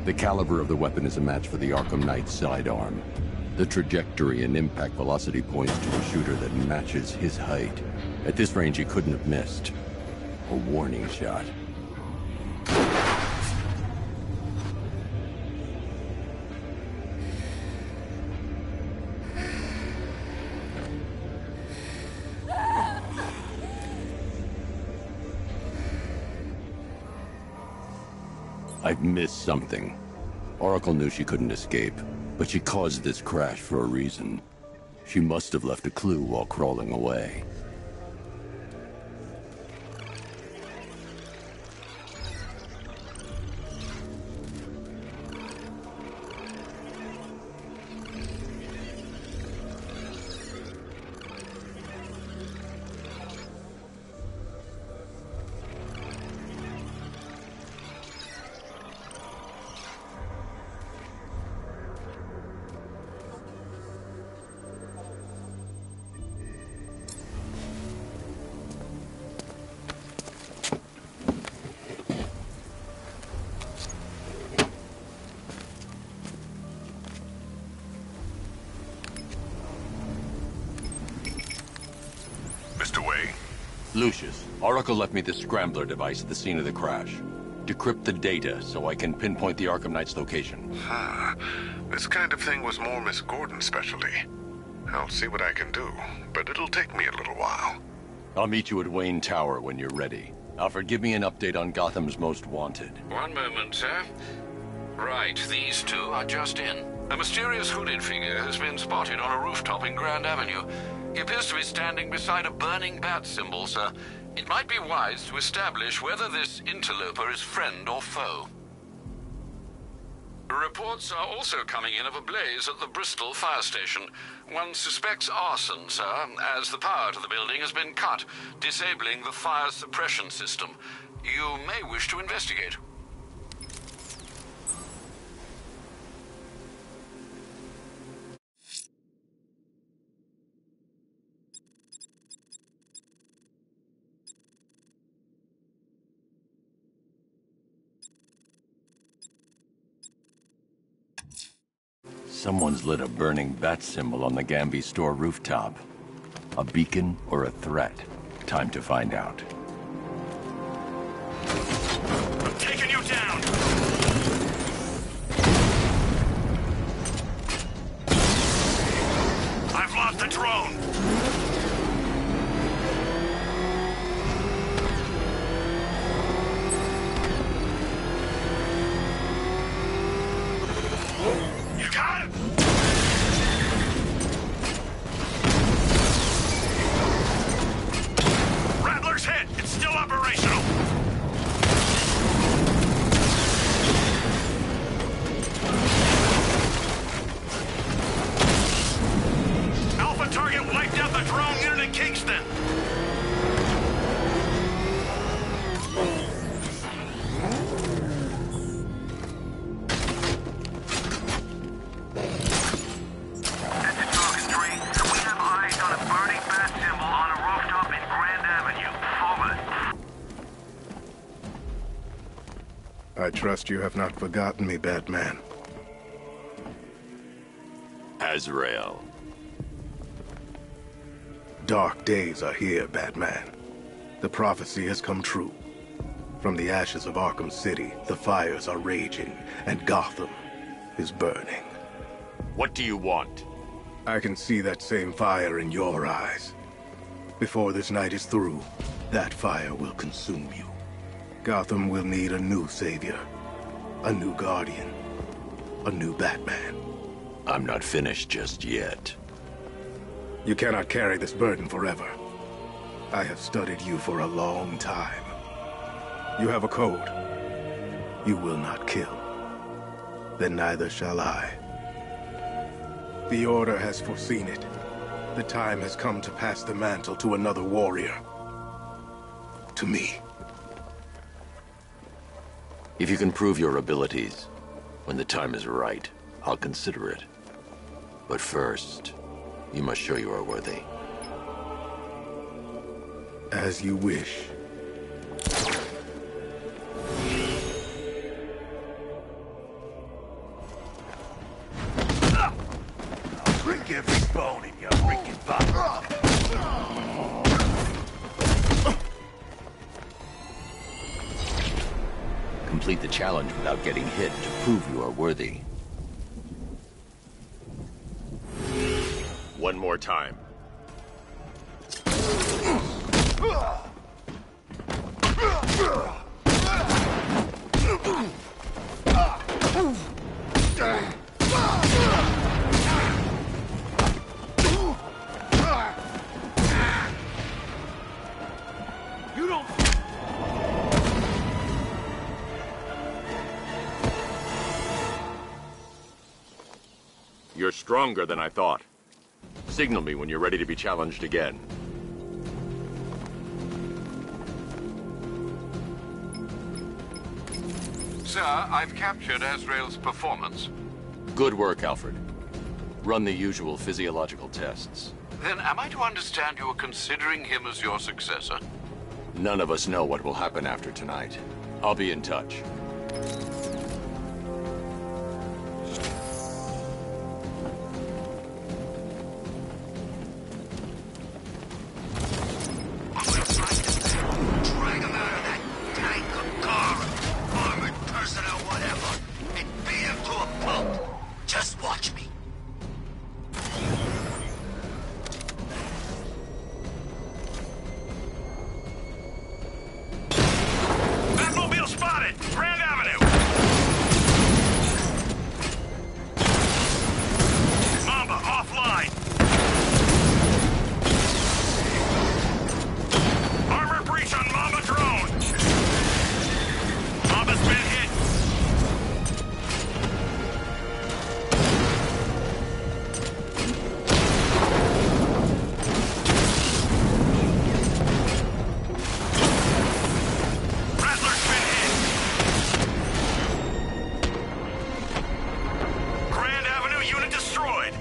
The caliber of the weapon is a match for the Arkham Knight's sidearm. The trajectory and impact velocity points to a shooter that matches his height. At this range, he couldn't have missed. A warning shot. I've missed something. Oracle knew she couldn't escape, but she caused this crash for a reason. She must have left a clue while crawling away. Lucius, Oracle left me the scrambler device at the scene of the crash. Decrypt the data so I can pinpoint the Arkham Knight's location. This kind of thing was more Miss Gordon's specialty. I'll see what I can do, but it'll take me a little while. I'll meet you at Wayne Tower when you're ready. Alfred, give me an update on Gotham's Most Wanted. One moment, sir. Right, these two are just in. A mysterious hooded figure has been spotted on a rooftop in Grand Avenue. He appears to be standing beside a burning bat symbol, sir. It might be wise to establish whether this interloper is friend or foe. Reports are also coming in of a blaze at the Bristol fire station. One suspects arson, sir, as the power to the building has been cut, disabling the fire suppression system. You may wish to investigate. Someone's lit a burning bat symbol on the Gamby store rooftop. A beacon or a threat? Time to find out. I'm taking you down! I've lost the drone! You got it! Rattler's hit! It's still operational! Alpha target wiped out the drone unit in Kingston! I trust you have not forgotten me, Batman. Azrael. Dark days are here, Batman. The prophecy has come true. From the ashes of Arkham City, the fires are raging, and Gotham is burning. What do you want? I can see that same fire in your eyes. Before this night is through, that fire will consume you. Gotham will need a new savior, a new guardian, a new Batman. I'm not finished just yet. You cannot carry this burden forever. I have studied you for a long time. You have a code. You will not kill. Then neither shall I. The Order has foreseen it. The time has come to pass the mantle to another warrior. To me. If you can prove your abilities, when the time is right, I'll consider it. But first, you must show you are worthy. As you wish. I'll break every bone in your freaking body. Complete the challenge without getting hit to prove you are worthy. One more time. You don't... You're stronger than I thought. Signal me when you're ready to be challenged again. Sir, I've captured Azrael's performance. Good work, Alfred. Run the usual physiological tests. Then am I to understand you are considering him as your successor? None of us know what will happen after tonight. I'll be in touch. Watch me. Batmobile spotted! Grand Avenue! Mamba offline! Armor breach on Mamba drone! Mamba's been hit! Rattler's been hit! Grand Avenue unit destroyed!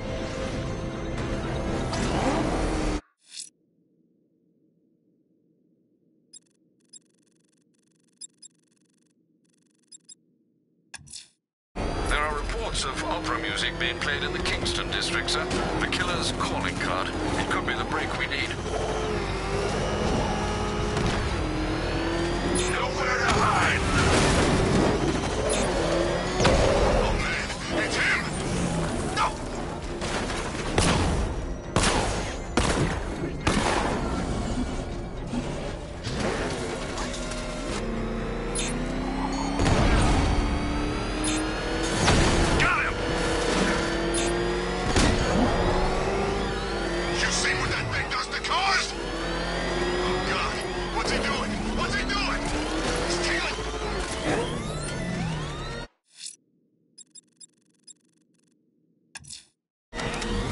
There are reports of opera music being played in the Kingston district, sir. The killer's calling card. It could be the break we need. Nowhere to hide! Oh man, it's him! No! Got him! You see what that thing does to cars? Oh god, what's he doing? What's he doing? He's killing...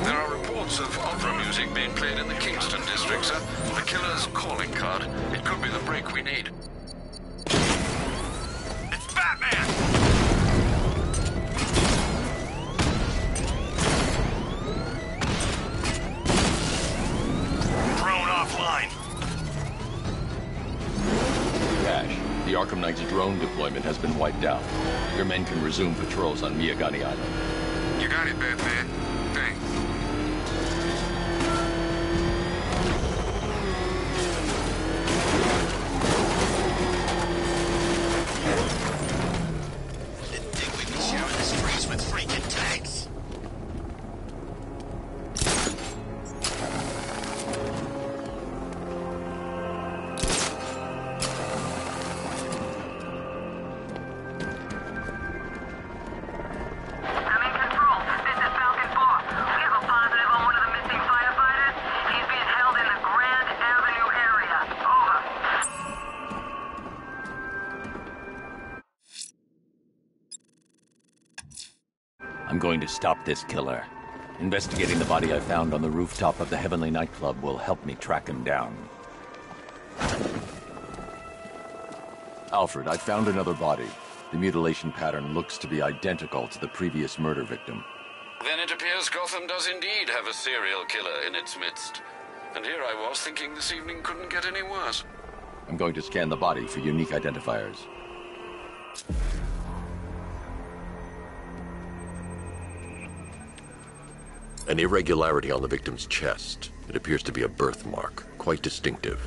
There are reports of opera music being played in the Kingston district, sir. The killer's calling card. It could be the break we need. It's Batman! Drone offline. Cash, the Arkham Knight's drone deployment has been wiped out. Your men can resume patrols on Miyagani Island. You got it, Batman. Thanks. Didn't think we'd be sharing this freeze with freaking tanks. I'm in control. This is Falcon 4. We have a positive on one of the missing firefighters. He's being held in the Grand Avenue area. Over. I'm going to stop this killer. Investigating the body I found on the rooftop of the Heavenly Nightclub will help me track him down. Alfred, I found another body. The mutilation pattern looks to be identical to the previous murder victim. Then it appears Gotham does indeed have a serial killer in its midst. And here I was thinking this evening couldn't get any worse. I'm going to scan the body for unique identifiers. An irregularity on the victim's chest. It appears to be a birthmark, quite distinctive.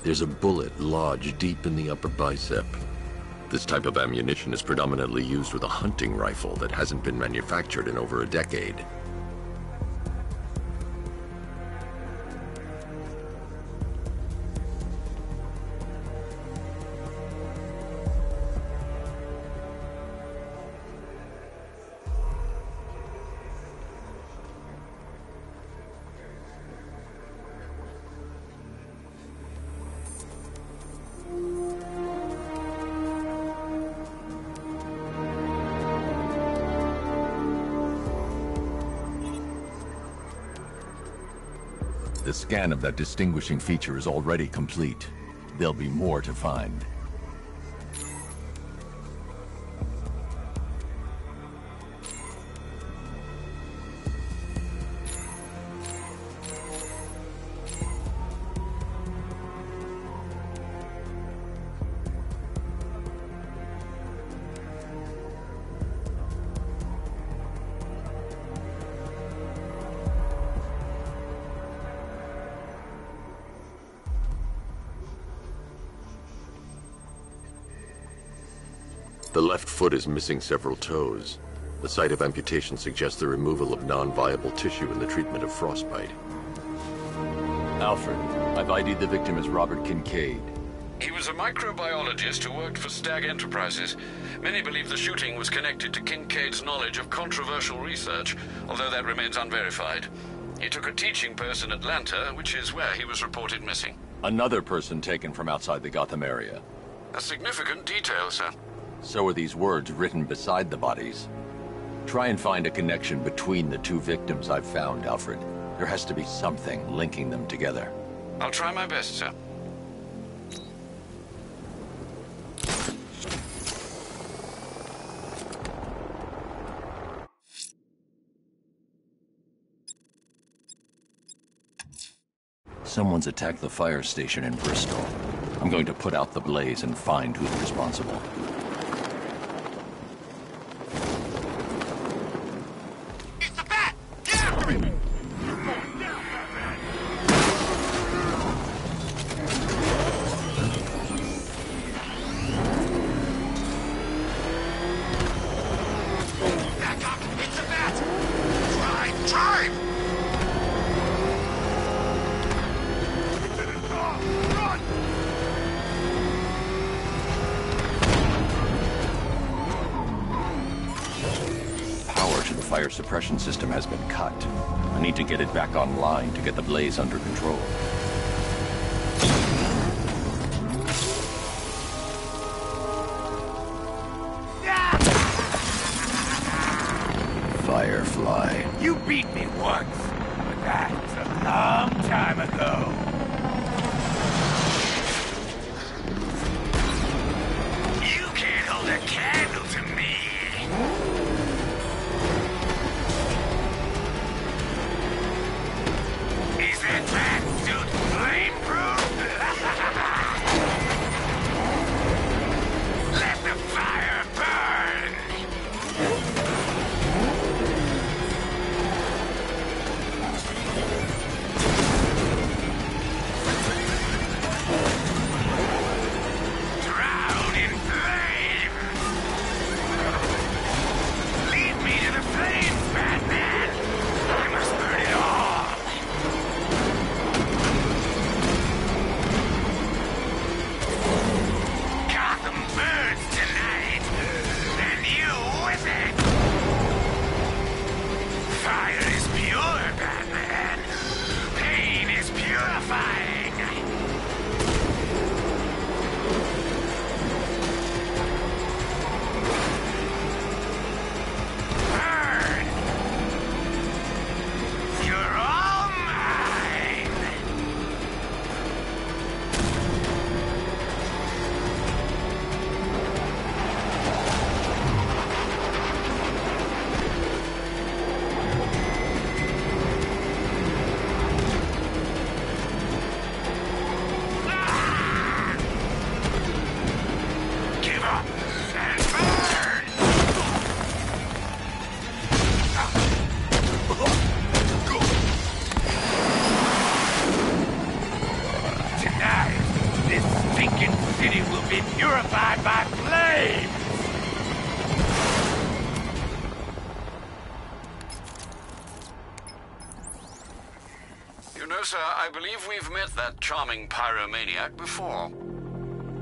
There's a bullet lodged deep in the upper bicep. This type of ammunition is predominantly used with a hunting rifle that hasn't been manufactured in over a decade. The scan of that distinguishing feature is already complete. there'll be more to find. The left foot is missing several toes. The site of amputation suggests the removal of non-viable tissue in the treatment of frostbite. Alfred, I've ID'd the victim as Robert Kincaid. He was a microbiologist who worked for Stag Enterprises. Many believe the shooting was connected to Kincaid's knowledge of controversial research, although that remains unverified. He took a teaching post in Atlanta, which is where he was reported missing. Another person taken from outside the Gotham area. A significant detail, sir. So are these words written beside the bodies. Try and find a connection between the two victims I've found, Alfred. There has to be something linking them together. I'll try my best, sir. Someone's attacked the fire station in Bristol. I'm going to put out the blaze and find who's responsible. Fire suppression system has been cut. I need to get it back online to get the blaze under control. Firefly. You beat me once, but that's a long time ago. You can't hold a candle to me. Sir, I believe we've met that charming pyromaniac before.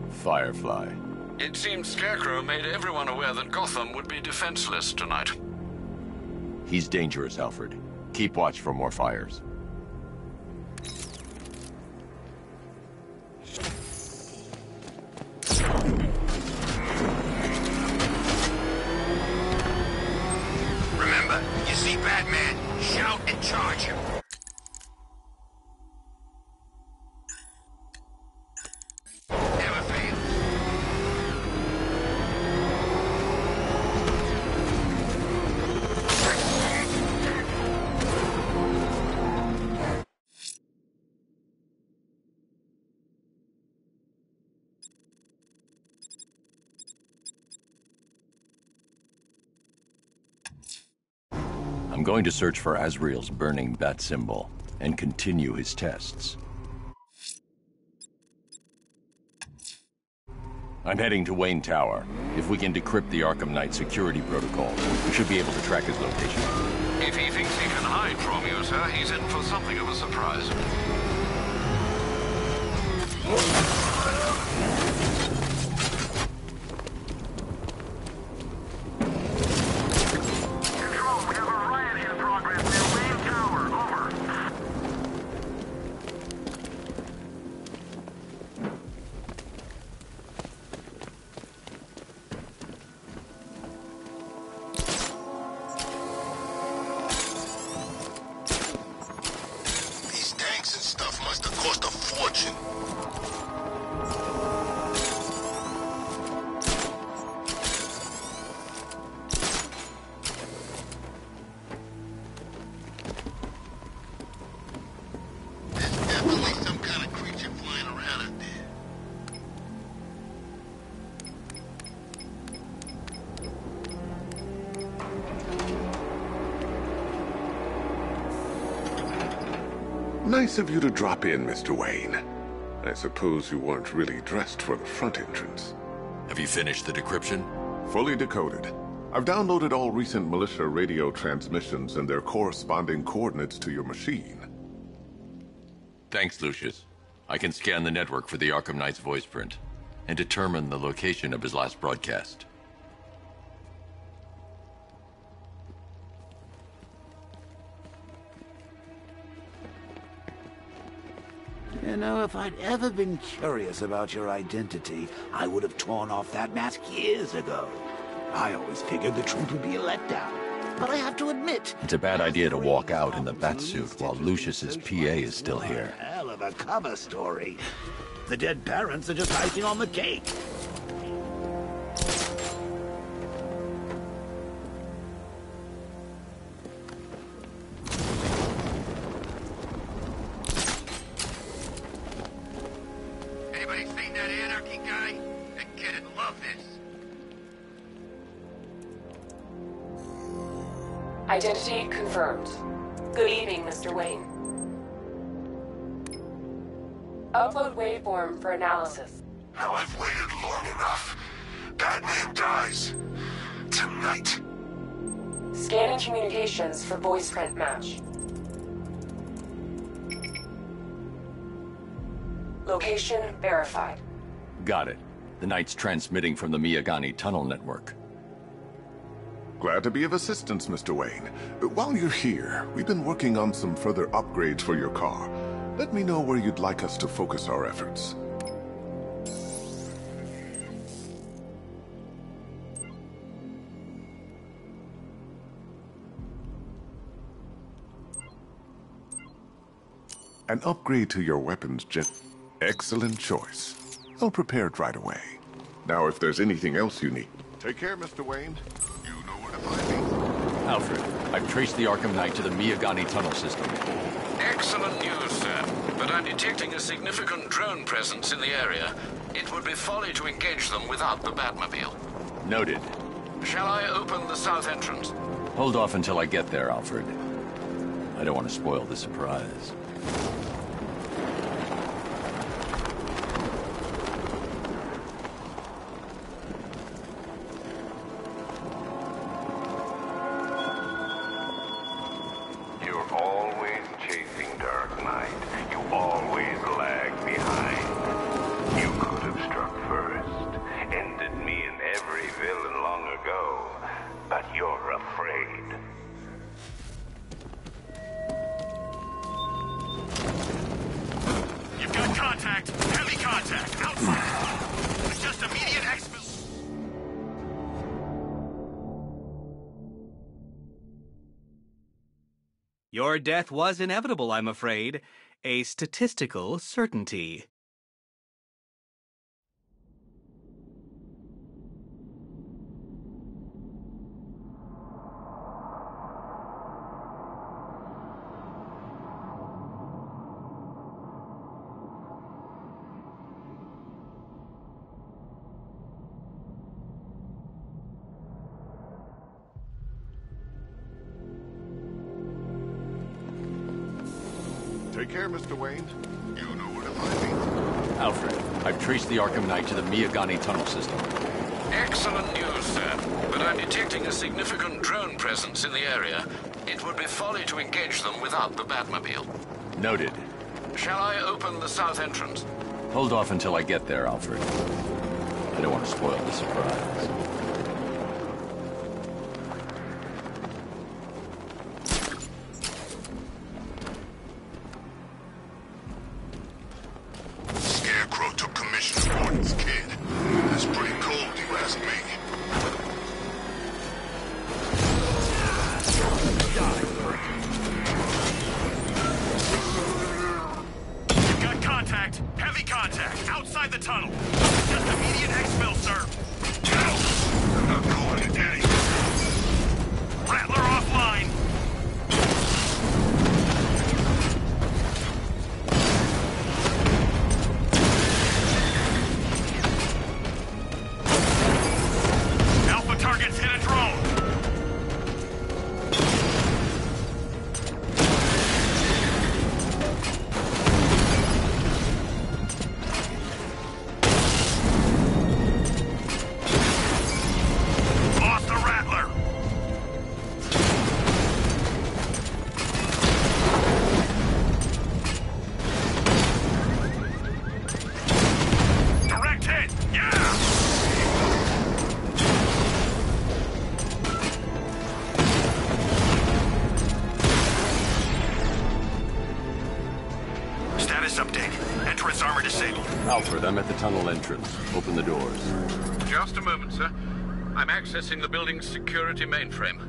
Firefly. It seems Scarecrow made everyone aware that Gotham would be defenseless tonight. He's dangerous, Alfred. Keep watch for more fires. Remember, you see Batman, shout and charge him. I'm going to search for Azrael's burning bat symbol and continue his tests. I'm heading to Wayne Tower. If we can decrypt the Arkham Knight security protocol, we should be able to track his location. If he thinks he can hide from you, sir, he's in for something of a surprise. Control, we have a riot in progress near Wayne Tower. Over. These tanks and stuff must have cost a fortune. There's definitely some kind of creature flying around out there. Nice of you to drop in, Mr. Wayne. I suppose you weren't really dressed for the front entrance. Have you finished the decryption? Fully decoded. I've downloaded all recent militia radio transmissions and their corresponding coordinates to your machine. Thanks, Lucius. I can scan the network for the Arkham Knight's voice print and determine the location of his last broadcast. You know, if I'd ever been curious about your identity, I would have torn off that mask years ago. I always figured the truth would be a letdown. But I have to admit... It's a bad idea to walk out in the batsuit while Lucius's PA is still here. Hell of a cover story. The dead parents are just icing on the cake. Anybody seen that anarchy guy? That kid'd love this. Identity confirmed. Good evening, Mr. Wayne. Upload waveform for analysis. Now I've waited long enough. Batman dies. Tonight. Scanning communications for voice print match. Location verified. Got it. The Knight's transmitting from the Miyagani tunnel network. Glad to be of assistance, Mr. Wayne. While you're here, we've been working on some further upgrades for your car. Let me know where you'd like us to focus our efforts. An upgrade to your weapons Excellent choice. I'll prepare it right away. Now, if there's anything else you need... Take care, Mr. Wayne. You know where to find me. Alfred, I've traced the Arkham Knight to the Miyagani tunnel system. Excellent news, sir. But I'm detecting a significant drone presence in the area. It would be folly to engage them without the Batmobile. Noted. Shall I open the south entrance? Hold off until I get there, Alfred. I don't want to spoil the surprise. You're always chasing Dark Knight. You always lag behind. You could have struck first, ended me and every villain long ago, but you're afraid. You've got contact. Heavy contact. Outside. Just immediate exfil... Your death was inevitable, I'm afraid. A statistical certainty. care, Mr. Wayne. You know where to find me. Alfred, I've traced the Arkham Knight to the Miyagani tunnel system. Excellent news, sir. But I'm detecting a significant drone presence in the area. It would be folly to engage them without the Batmobile. Noted. Shall I open the south entrance? Hold off until I get there, Alfred. I don't want to spoil the surprise. Scarecrow took Commissioner Gordon's kid. That's pretty cold, you ask me. Got contact. Heavy contact. Outside the tunnel. Just immediate exfil, sir. I'm not calling it Daddy. Rattler offline. Alpha targets hit a drone. Lost the Rattler. Direct hit. Yeah. Status update. Entrance armor disabled. Alfred, I'm at the tunnel entrance. Open the doors. Just a moment, sir. I'm accessing the building's security mainframe.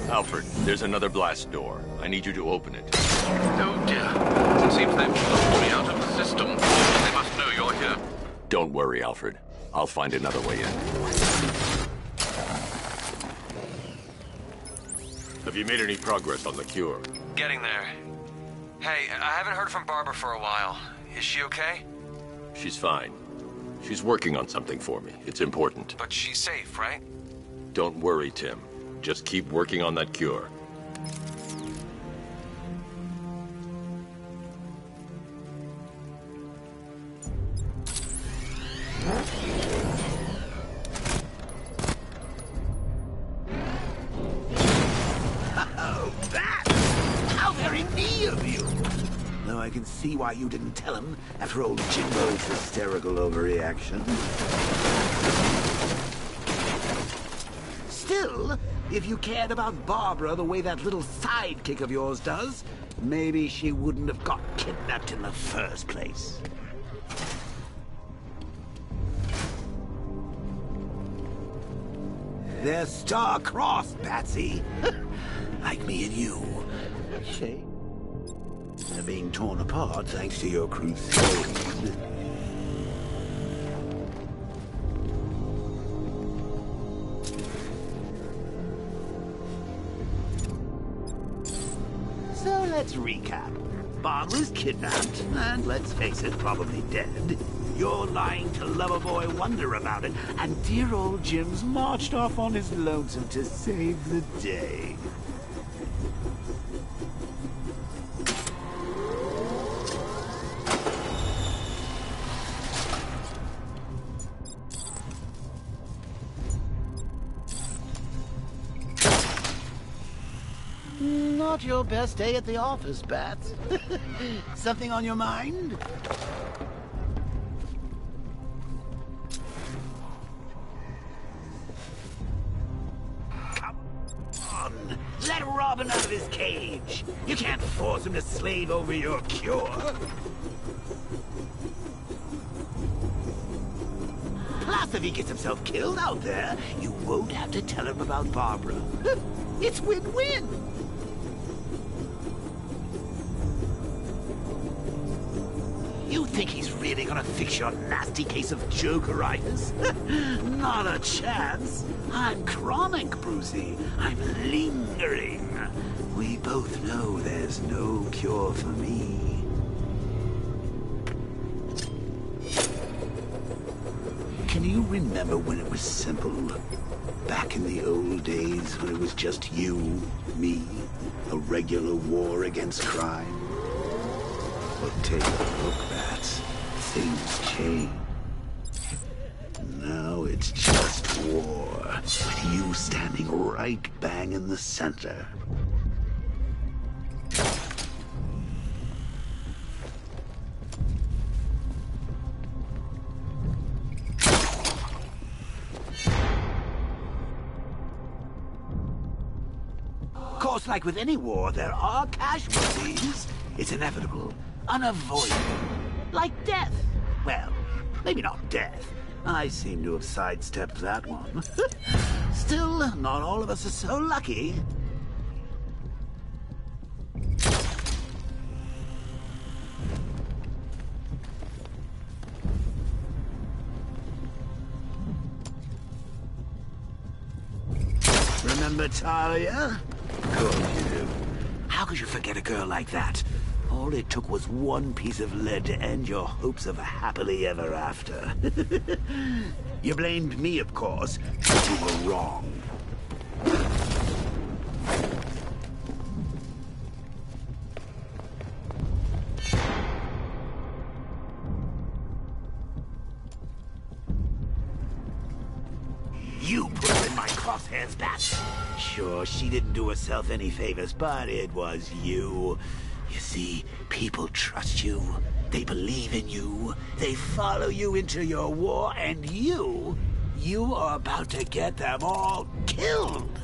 Alfred, there's another blast door. I need you to open it. Oh, dear. It seems they've locked me out of the system. They must know you're here. Don't worry, Alfred. I'll find another way in. Have you made any progress on the cure? Getting there. Hey, I haven't heard from Barbara for a while. Is she okay? She's fine. She's working on something for me. It's important. But she's safe, right? Don't worry, Tim. Just keep working on that cure. Oh, that! How very me of you! Though I can see why you didn't tell him after old Jimbo's hysterical overreaction. Still, if you cared about Barbara the way that little sidekick of yours does, maybe she wouldn't have got kidnapped in the first place. They're star-crossed, Patsy. Like me and you. Shame. They're being torn apart thanks to your crusade. So let's recap. Barbara's kidnapped, and let's face it, probably dead. You're lying to Loverboy Wonder about it, and dear old Jim's marched off on his lonesome to save the day. Not your best day at the office, Bats. Something on your mind? Come on, let Robin out of his cage. You can't force him to slave over your cure. Plus, if he gets himself killed out there, you won't have to tell him about Barbara. It's win-win. You think he's really gonna fix your nasty case of Jokeritis? Not a chance. I'm chronic, Brucey. I'm lingering. We both know there's no cure for me. Can Do you remember when it was simple? Back in the old days when it was just you, me, a regular war against crime? Well, take a look, Bats. Things change. Now it's just war, with you standing right bang in the center. Of course, like with any war, there are casualties. It's inevitable, unavoidable. Like death. Well, maybe not death. I seem to have sidestepped that one. Still, not all of us are so lucky. Remember Talia? Of course you do. How could you forget a girl like that? All it took was one piece of lead to end your hopes of a happily ever after. You blamed me, of course, but you were wrong. You put her in my crosshairs, Bat. Sure, she didn't do herself any favors, but it was you. You see, people trust you. They believe in you. They follow you into your war, and you are about to get them all killed.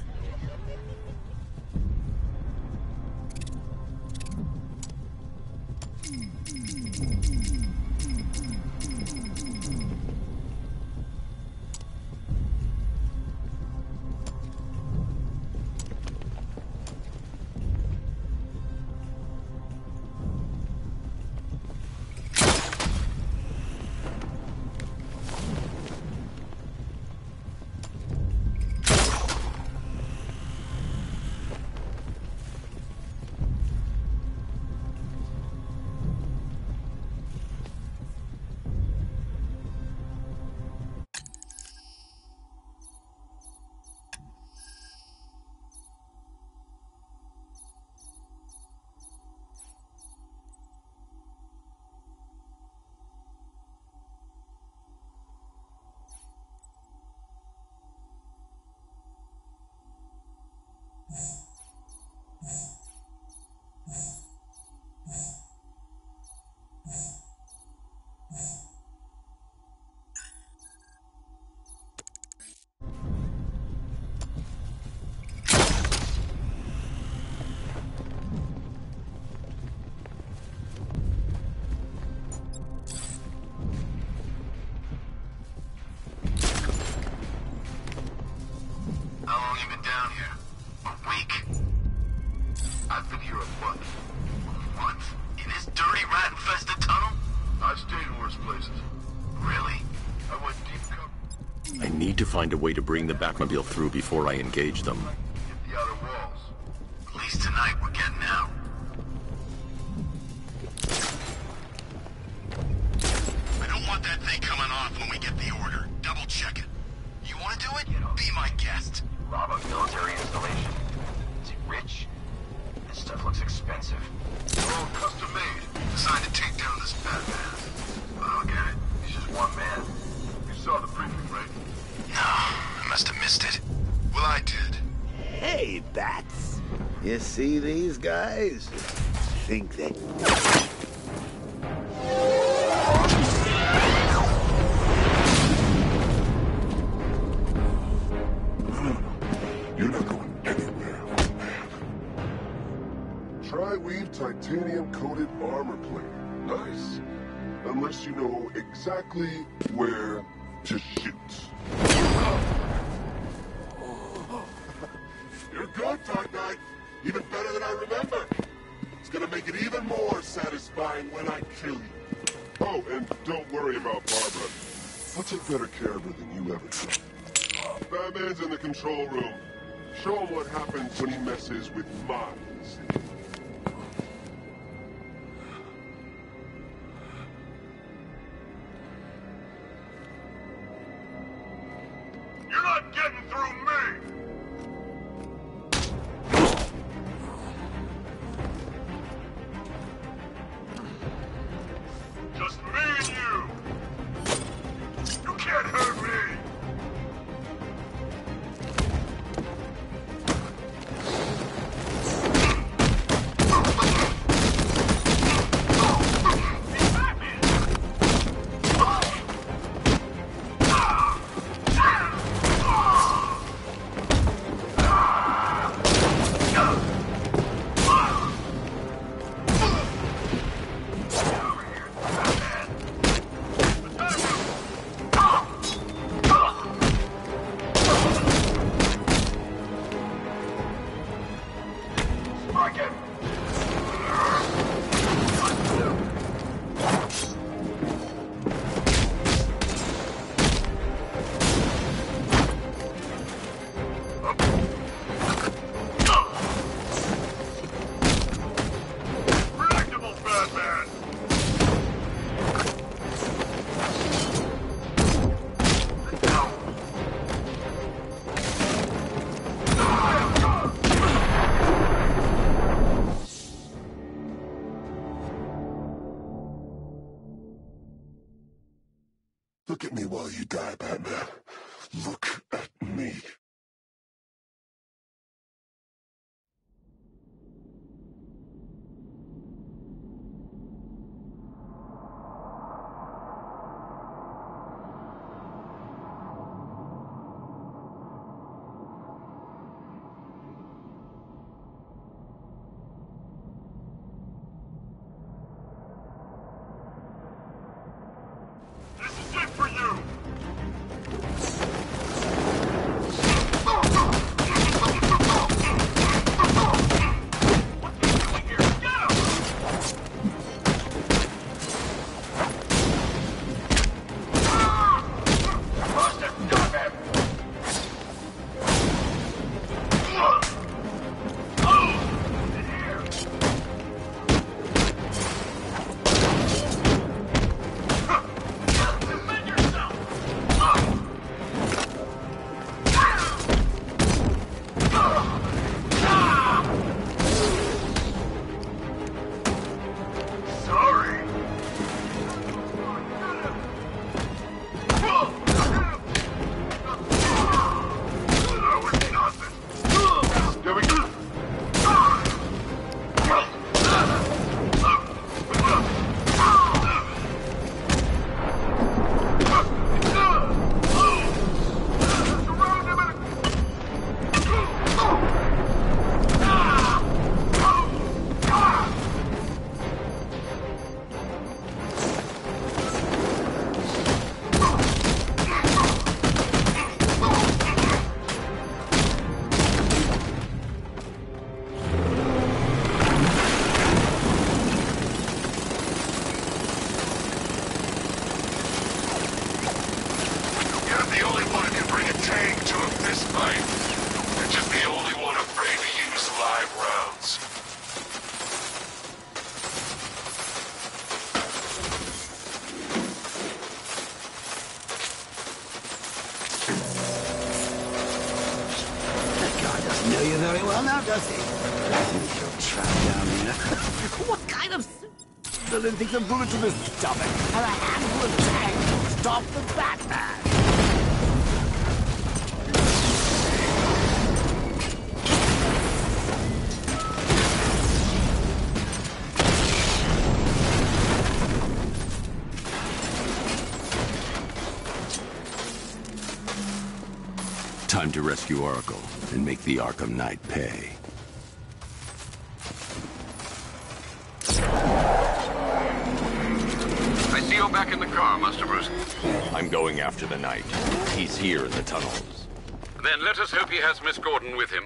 How long you been down here? A week? I've been here a month. A month? In this dirty, rat-infested tunnel? I've stayed in worse places. Really? I went deep cover. I need to find a way to bring the Batmobile through before I engage them. Hit the outer walls. At least tonight we're getting out. I don't want that thing coming off when we get the order. Double check it. You want to do it? Be my guest. Rob a military installation. Is it rich? This stuff looks expensive. They're all custom made. Designed to take down this Batman. But I don't get it. He's just one man. You saw the briefing, right? No, I must have missed it. Well, I did. Hey, Bats. You see these guys? Think that... You're not going anywhere, man. Tri-weave titanium-coated armor plate. Nice. Unless you know exactly where to shoot. You're good, Dark Knight. Even better than I remember. It's gonna make it even more satisfying when I kill you. Oh, and don't worry about Barbara. I'll take better care of her than you ever did. Batman's in the control room. Show him what happens when he messes with minds. like it! Predictable, Batman! Look at me while you die, Batman. Look at me. This is it for you! Know you very well now, does he? I think you're trapped down here. What kind of villain thinks a bullet to the stomach and a handful of tanks will stop the Batman? Time to rescue Oracle and make the Arkham Knight pay. I see you're back in the car, Master Bruce. I'm going after the Knight. He's here in the tunnels. Then let us hope he has Miss Gordon with him.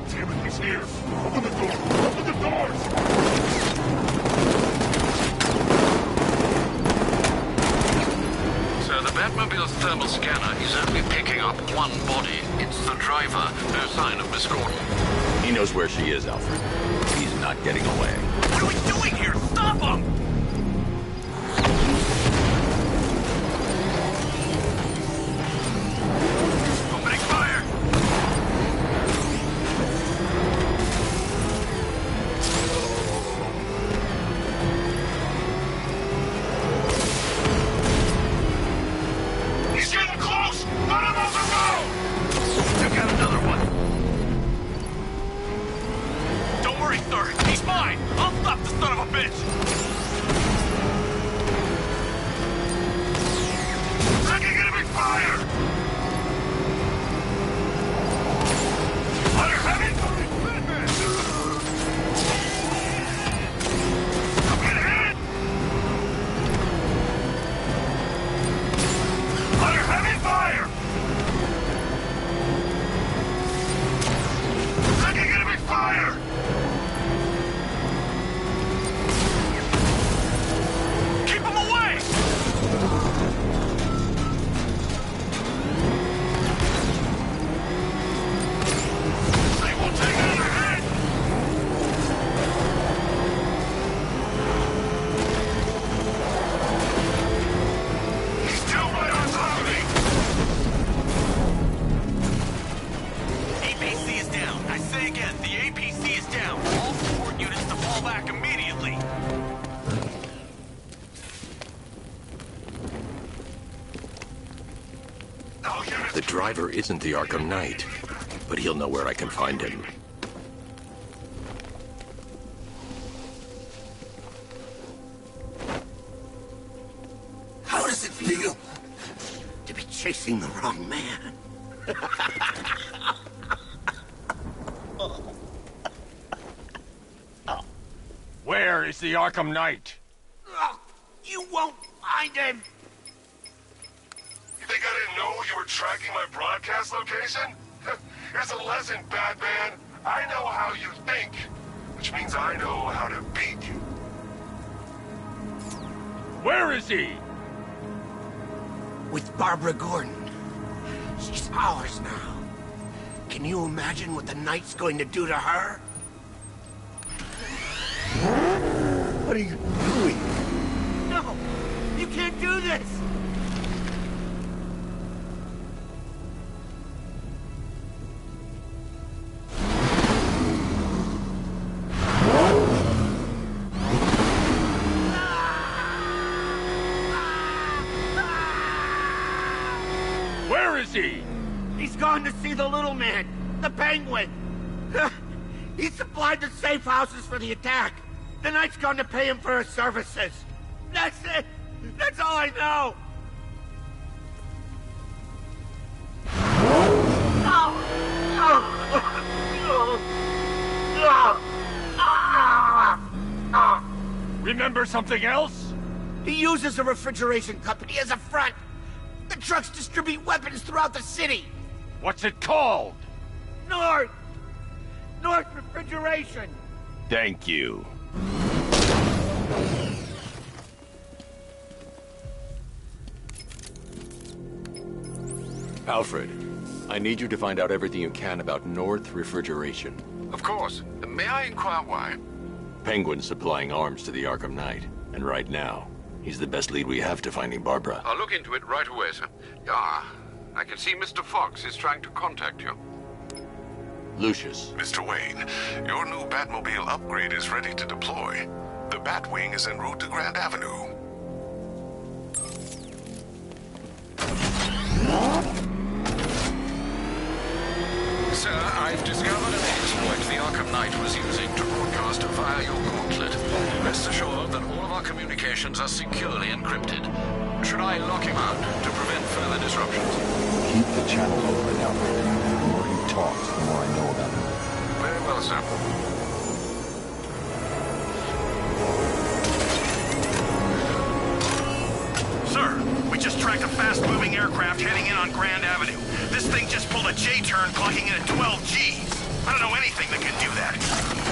Damn it, he's here! Open the door! Open the doors! So the Batmobile's thermal scanner is only picking up one body. It's the driver. No sign of Miss Gordon. He knows where she is, Alfred. He's not getting away. What are we doing here? Stop him! Opening fire! He's getting close! Let him off the road! Took out another one. Don't worry, sir. He's mine. I'll stop the son of a bitch. The driver isn't the Arkham Knight, but he'll know where I can find him. How does it feel to be chasing the wrong man? Where is the Arkham Knight? You won't find him! You think I didn't know you were tracking my broadcast location? Here's a lesson, Batman. I know how you think, which means I know how to beat you. Where is he? With Barbara Gordon. She's ours now. Can you imagine what the Knight's going to do to her? What are you doing? No! You can't do this! Where is he? He's gone to see the little man, the Penguin. He supplied the safe houses for the attack. The Knight's gone to pay him for his services. That's it. That's all I know. Remember something else? He uses a refrigeration company as a front. The trucks distribute weapons throughout the city. What's it called? North Refrigeration. Thank you. Alfred, I need you to find out everything you can about North Refrigeration. Of course. May I inquire why? Penguin's supplying arms to the Arkham Knight, and right now, he's the best lead we have to finding Barbara. I'll look into it right away, sir. I can see Mr. Fox is trying to contact you. Lucius. Mr. Wayne, your new Batmobile upgrade is ready to deploy. The Batwing is en route to Grand Avenue. Sir, I've discovered an exploit the Arkham Knight was using to broadcast via your gauntlet. Rest assured that all of our communications are securely encrypted. Should I lock him out to prevent further disruptions? Keep the channel open, Alfred. The more he talks, the more I know about him. Very well, sir. Sir, we just tracked a fast-moving aircraft heading in on Grand Avenue. This thing just pulled a J-turn, clocking in at 12 Gs. I don't know anything that can do that.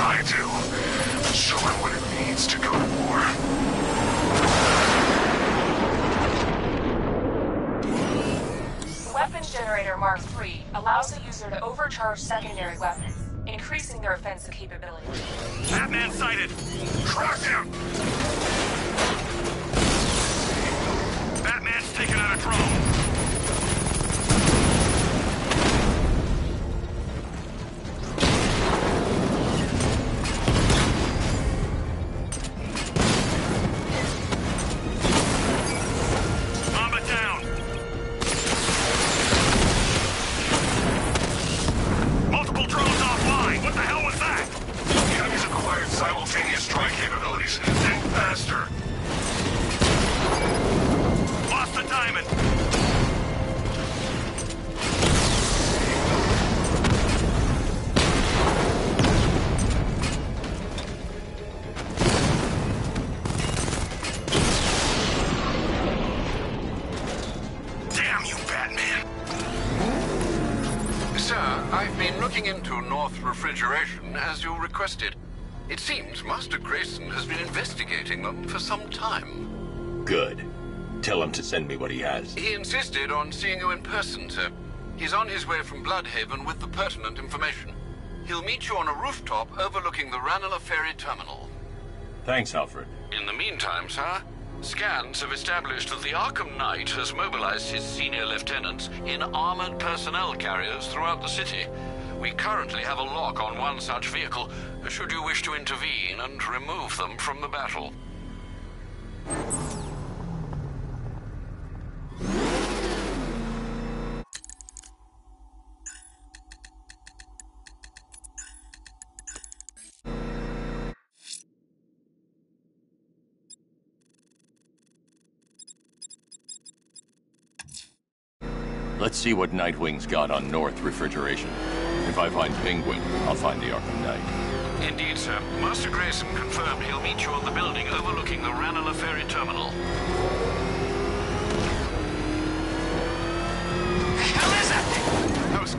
I do. Show it what it needs to go to war. Weapons Generator Mark III allows the user to overcharge secondary weapons, increasing their offensive capability. Batman sighted. Track him! Batman's taken out a drone. Refrigeration, as you requested. It seems Master Grayson has been investigating them for some time. Good. Tell him to send me what he has. He insisted on seeing you in person, sir. He's on his way from Bloodhaven with the pertinent information. He'll meet you on a rooftop overlooking the Ranelagh Ferry Terminal. Thanks, Alfred. In the meantime, sir, scans have established that the Arkham Knight has mobilized his senior lieutenants in armored personnel carriers throughout the city. We currently have a lock on one such vehicle, should you wish to intervene and remove them from the battle. Let's see what Nightwing's got on North Refrigeration. If I find Penguin, I'll find the Arkham Knight. Indeed, sir. Master Grayson confirmed he'll meet you on the building overlooking the Ranelagh Ferry Terminal. The hell is that thing? That was...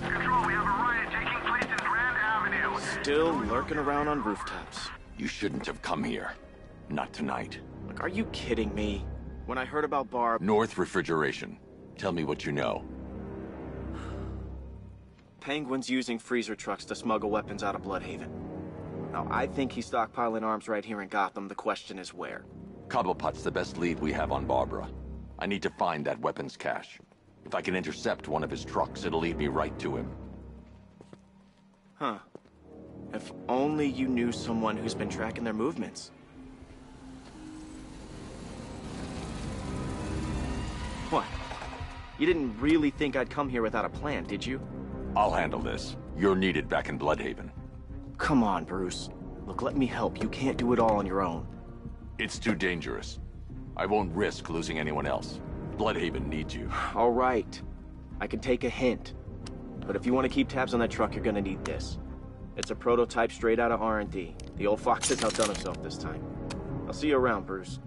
Control, we have a riot taking place in Grand Avenue. Still lurking around on rooftops. You shouldn't have come here. Not tonight. Look, are you kidding me? When I heard about Barb... North Refrigeration. Tell me what you know. Penguin's using freezer trucks to smuggle weapons out of Bloodhaven. Now, I think he's stockpiling arms right here in Gotham. The question is where. Cobblepot's the best lead we have on Barbara. I need to find that weapons cache. If I can intercept one of his trucks, it'll lead me right to him. Huh. If only you knew someone who's been tracking their movements. What? You didn't really think I'd come here without a plan, did you? I'll handle this. You're needed back in Bloodhaven. Come on, Bruce. Look, let me help. You can't do it all on your own. It's too dangerous. I won't risk losing anyone else. Bloodhaven needs you. All right. I can take a hint. But if you want to keep tabs on that truck, you're gonna need this. It's a prototype straight out of R&D. The old fox has outdone himself this time. I'll see you around, Bruce.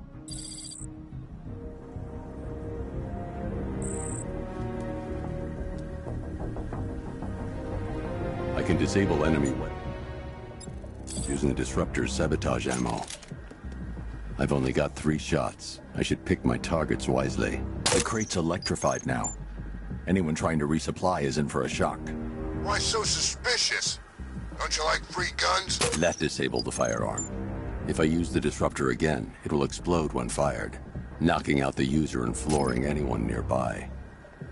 I can disable enemy weapons using the disruptor's sabotage ammo. I've only got 3 shots. I should pick my targets wisely. The crate's electrified now. Anyone trying to resupply is in for a shock. Why so suspicious? Don't you like free guns? That disabled the firearm. If I use the disruptor again, it will explode when fired, knocking out the user and flooring anyone nearby.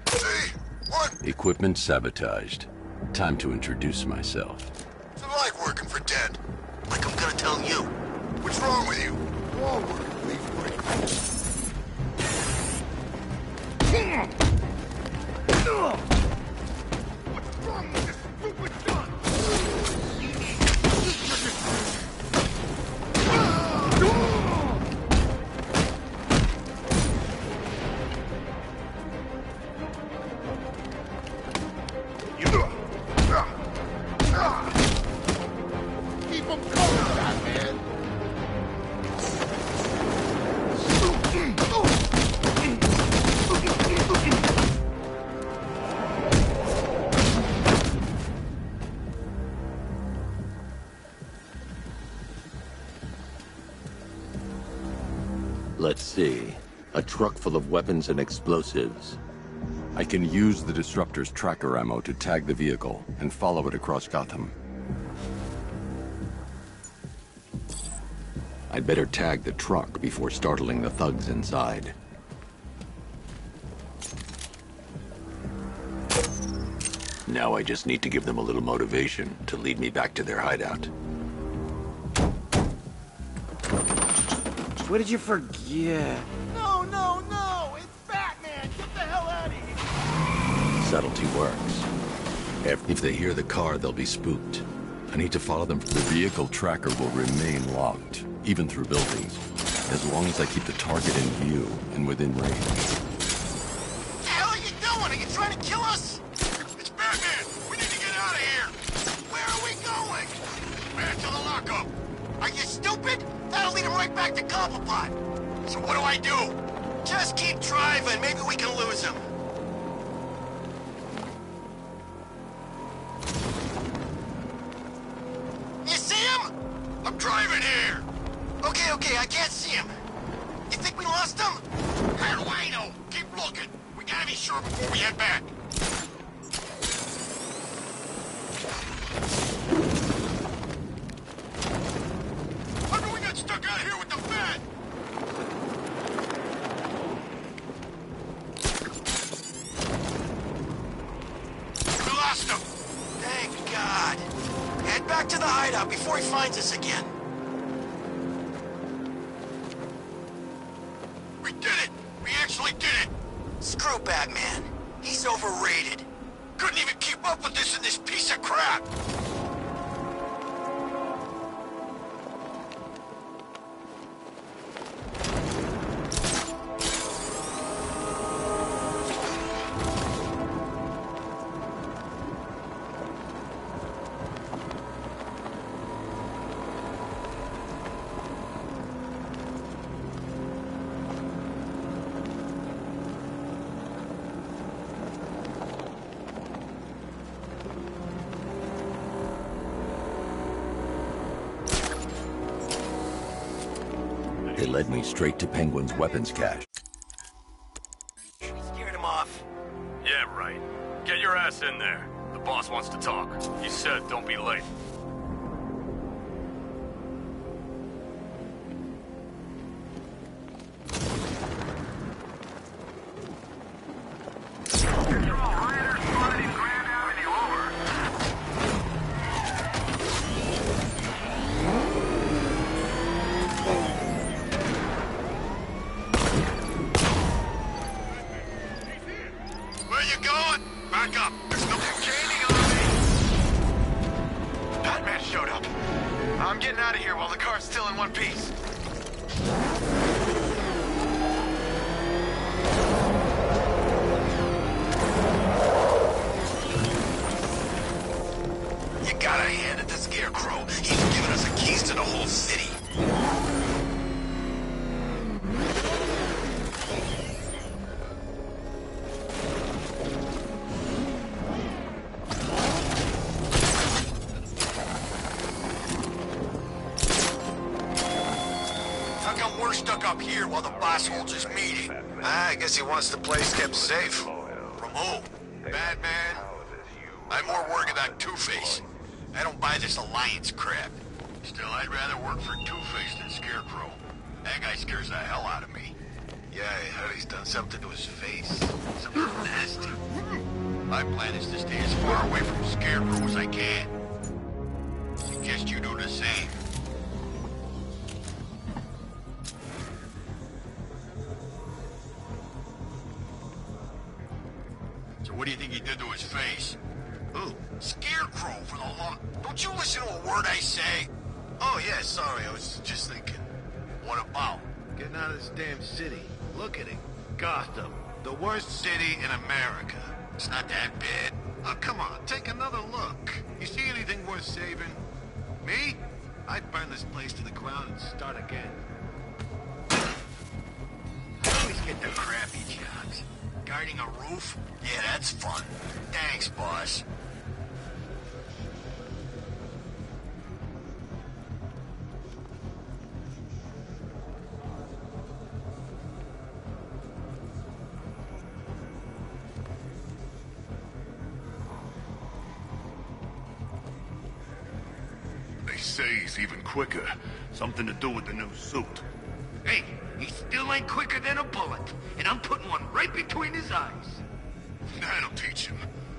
See? What? Equipment sabotaged. Time to introduce myself. What's it like working for Dead? Like I'm gonna tell you. What's wrong with you? All work leaves break. What's wrong with this stupid gun? Keep them coming, Batman! Let's see. A truck full of weapons and explosives. I can use the disruptor's tracker ammo to tag the vehicle and follow it across Gotham. I'd better tag the truck before startling the thugs inside. Now I just need to give them a little motivation to lead me back to their hideout. What did you forget? No, no, no! It's Batman! Get the hell out of here! Subtlety works. If they hear the car, they'll be spooked. I need to follow them. The vehicle tracker will remain locked, even through buildings, as long as I keep the target in view and within range. What the hell are you doing? Are you trying to kill us? It's Batman! We need to get out of here! Where are we going? Back to the lockup. Are you stupid? That'll lead him right back to Cobblepot. So what do I do? Just keep driving. Maybe we can lose him. You see him? I'm driving here. Okay, I can't see him. You think we lost him? How do I know? Keep looking. We gotta be sure before we head back. How come we got stuck out here with the Bat? We lost him. Thank God. Head back to the hideout before he finds us again. We did it! We actually did it! Screw Batman. He's overrated. Couldn't even keep up with this in this piece of crap! They led me straight to Penguin's weapons cache. Scared him off. Yeah, right. Get your ass in there. The boss wants to talk. He said don't be late. Where you going? Back up. There's no gaining on me. Batman showed up. I'm getting out of here while the car's still in one piece. You gotta hand it to Scarecrow. He's giving us the keys to the whole city. How come we're stuck up here while the boss holds his meeting? I guess he wants the place kept safe. From who? Batman? I'm more worried about Two-Face. I don't buy this alliance crap. Still, I'd rather work for Two-Face than Scarecrow. That guy scares the hell out of me. Yeah, I heard he's done something to his face. Something nasty. My plan is to stay as far away from Scarecrow as I can. Suggest you do the same. So what do you think he did to his face? Who? Scarecrow for the long... Don't you listen to a word I say? Oh, yeah, sorry. I was just thinking. What about? Getting out of this damn city. Look at it. Gotham. The worst city in America. It's not that bad. Oh, come on. Take another look. You see anything worth saving? Me? I'd burn this place to the ground and start again. I always get the crappy jobs. Guarding a roof? Yeah, that's fun. Thanks, boss. They say he's even quicker. Something to do with the new suit. Hey, he still ain't quicker than a bullet, and I'm putting one right between his eyes. That'll teach him.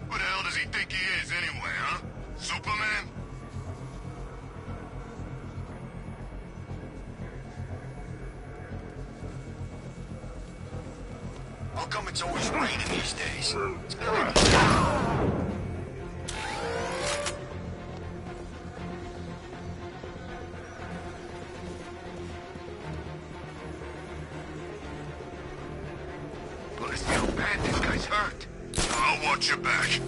Who the hell does he think he is anyway, huh? Superman? How come it's always raining these days? It's gonna... Let's see how bad this guy's hurt. I'll watch your back.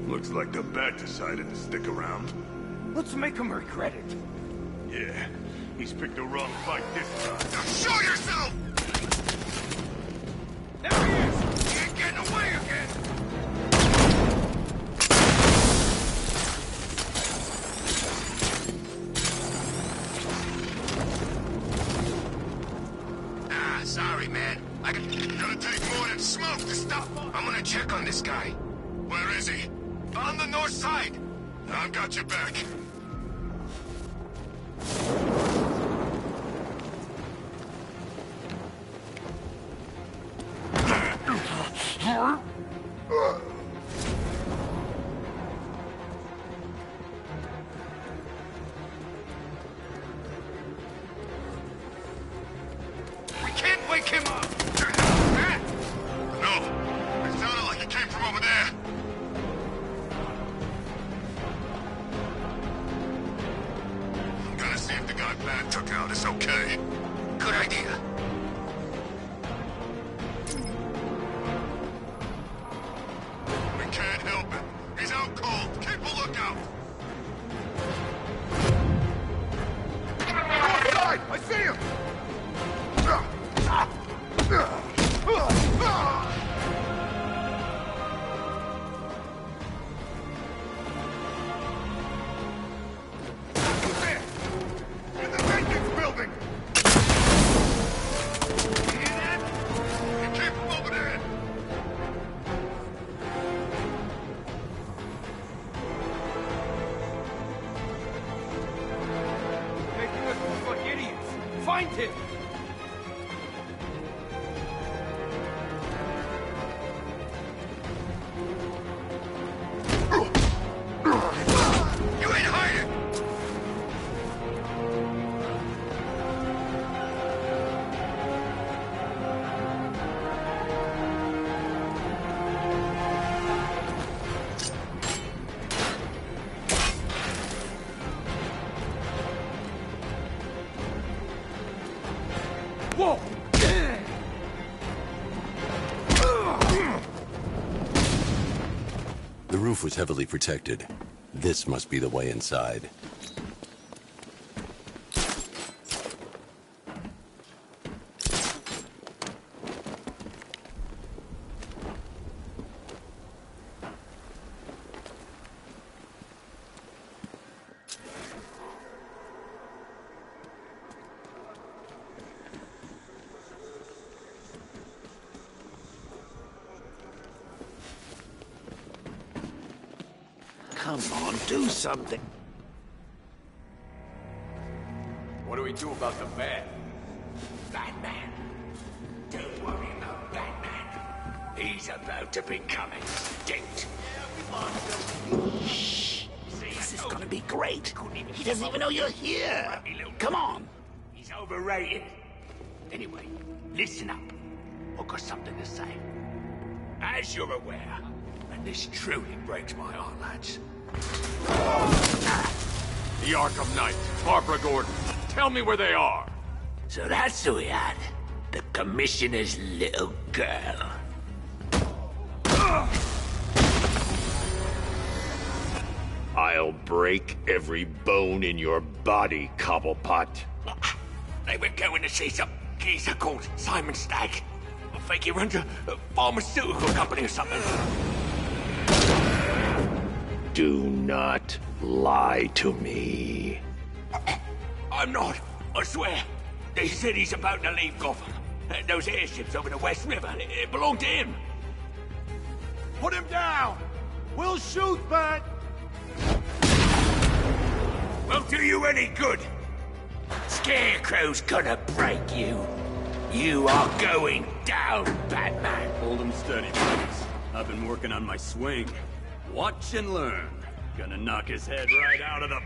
Looks like the Bat decided to stick around. Let's make him regret it. Yeah, he's picked the wrong fight this time. Now show yourself! There he is! He ain't getting away again! Ah, sorry, man. Gonna take more than smoke to stop. I'm gonna check on this guy. Where is he? On the north side. I've got your back. We can't wake him up! No, it sounded like it came from over there. man took out is okay. Good idea. We can't help it. He's out cold. Keep a lookout. Outside! I see him! In the maintenance building! You hear that? Keep moving in! Making us look like idiots. Find him! You ain't hiding! Whoa! The roof was heavily protected. This must be the way inside. Come on, do something. What do we do about the man? Batman. Don't worry about Batman. He's about to become extinct. Shh. This is gonna be great. He doesn't even know you're here. Come on. He's overrated. Anyway, listen up. I've got something to say. As you're aware, and this truly breaks my heart, lads. The Arkham Knight, Barbara Gordon. Tell me where they are. So that's who we had. The Commissioner's little girl. I'll break every bone in your body, Cobblepot. They were going to see some geezer called Simon Stagg. I think he runs a pharmaceutical company or something. Do not lie to me. I'm not. I swear. They said he's about to leave Gotham. Those airships over the West River, it belonged to him. Put him down! We'll shoot, Bat! Won't do you any good. Scarecrow's gonna break you. You are going down, Batman. Hold him steady, please. I've been working on my swing. Watch and learn. Gonna knock his head right out of the...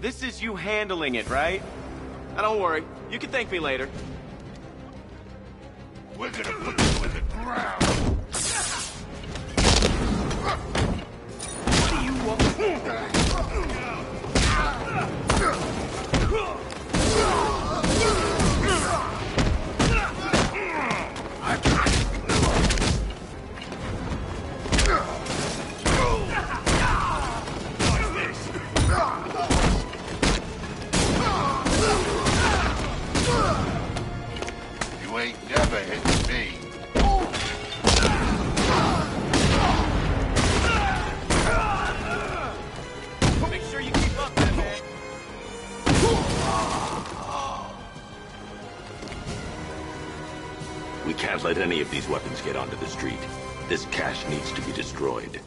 This is you handling it, right? Now don't worry. You can thank me later. We're gonna put you in the ground! What do you want? You ain't never hit me. Make sure you keep up, Batman. We can't let any of these weapons get onto the street. This cache needs to be destroyed.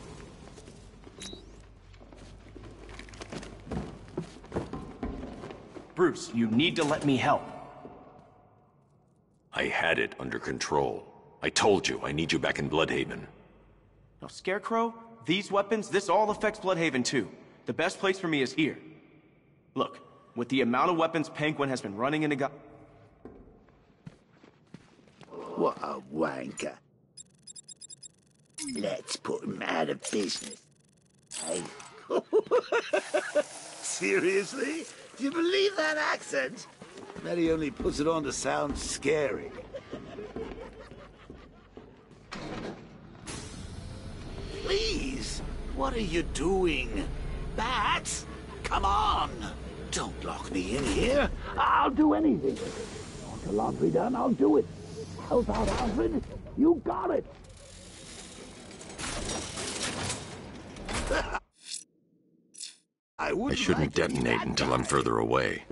Bruce, you need to let me help. I had it under control. I told you, I need you back in Bloodhaven. Now, Scarecrow, these weapons, this all affects Bloodhaven too. The best place for me is here. Look, with the amount of weapons Penguin has been running into What a wanker. Let's put him out of business. Hey? Seriously? Do you believe that accent? Bet he only puts it on to sound scary. Please, what are you doing? Bats? Come on! Don't lock me in here. I'll do anything. Want the laundry done? I'll do it. Help out, Alfred. You got it. I shouldn't detonate until I'm further away.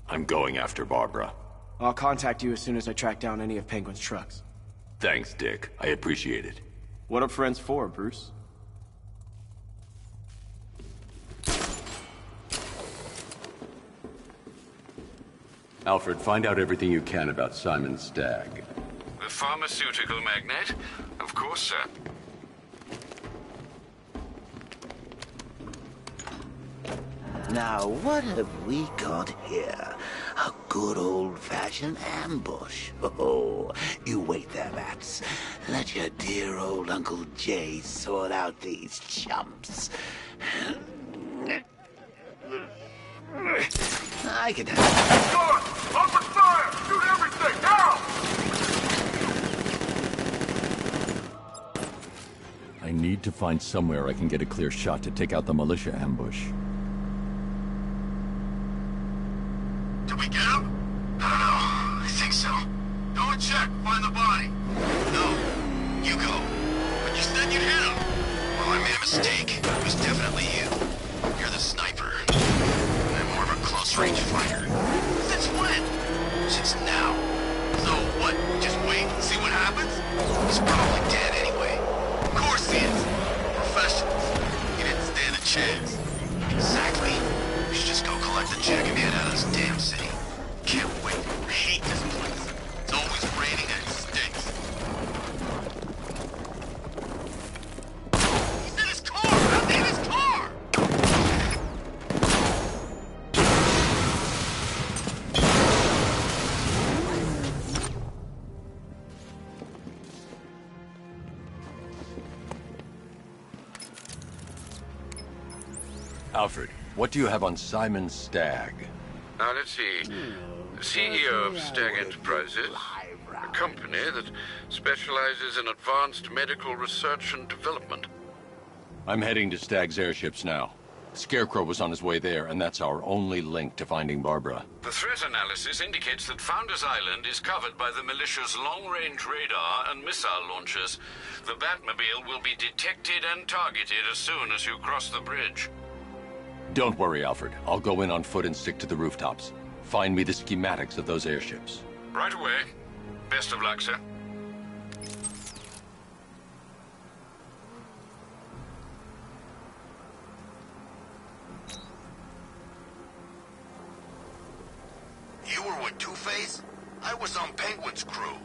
I'm going after Barbara. I'll contact you as soon as I track down any of Penguin's trucks. Thanks, Dick. I appreciate it. What are friends for, Bruce? Alfred, find out everything you can about Simon Stagg. The pharmaceutical magnate? Of course, sir. Now, what have we got here? A good old-fashioned ambush. Oh, you wait there, Bats. Let your dear old Uncle Jay sort out these chumps. I can have... Guard! Open fire! Shoot everything! Now! I need to find somewhere I can get a clear shot to take out the militia ambush. Did we get him? I don't know. I think so. Go and check. Find the body. No. You go. But you said you'd hit him. Well, I made a mistake. It was definitely you. You're the sniper. I'm more of a close-range fighter. Since when? Since now. So what? Just wait and see what happens? He's probably dead anyway. Of course he is. Professionals. He didn't stand a chance. Exactly. We should just go collect the check and get out of this damn city. Can't wait. I hate this place. It's always raining and it stinks. He's in his car! How's he in his car? Alfred, what do you have on Simon Stagg? Now, let's see. CEO of Stagg Enterprises, a company that specializes in advanced medical research and development. I'm heading to Stagg's airships now. Scarecrow was on his way there, and that's our only link to finding Barbara. The threat analysis indicates that Founders Island is covered by the militia's long-range radar and missile launchers. The Batmobile will be detected and targeted as soon as you cross the bridge. Don't worry, Alfred. I'll go in on foot and stick to the rooftops. Find me the schematics of those airships. Right away. Best of luck, sir. You were with Two-Face? I was on Penguin's crew.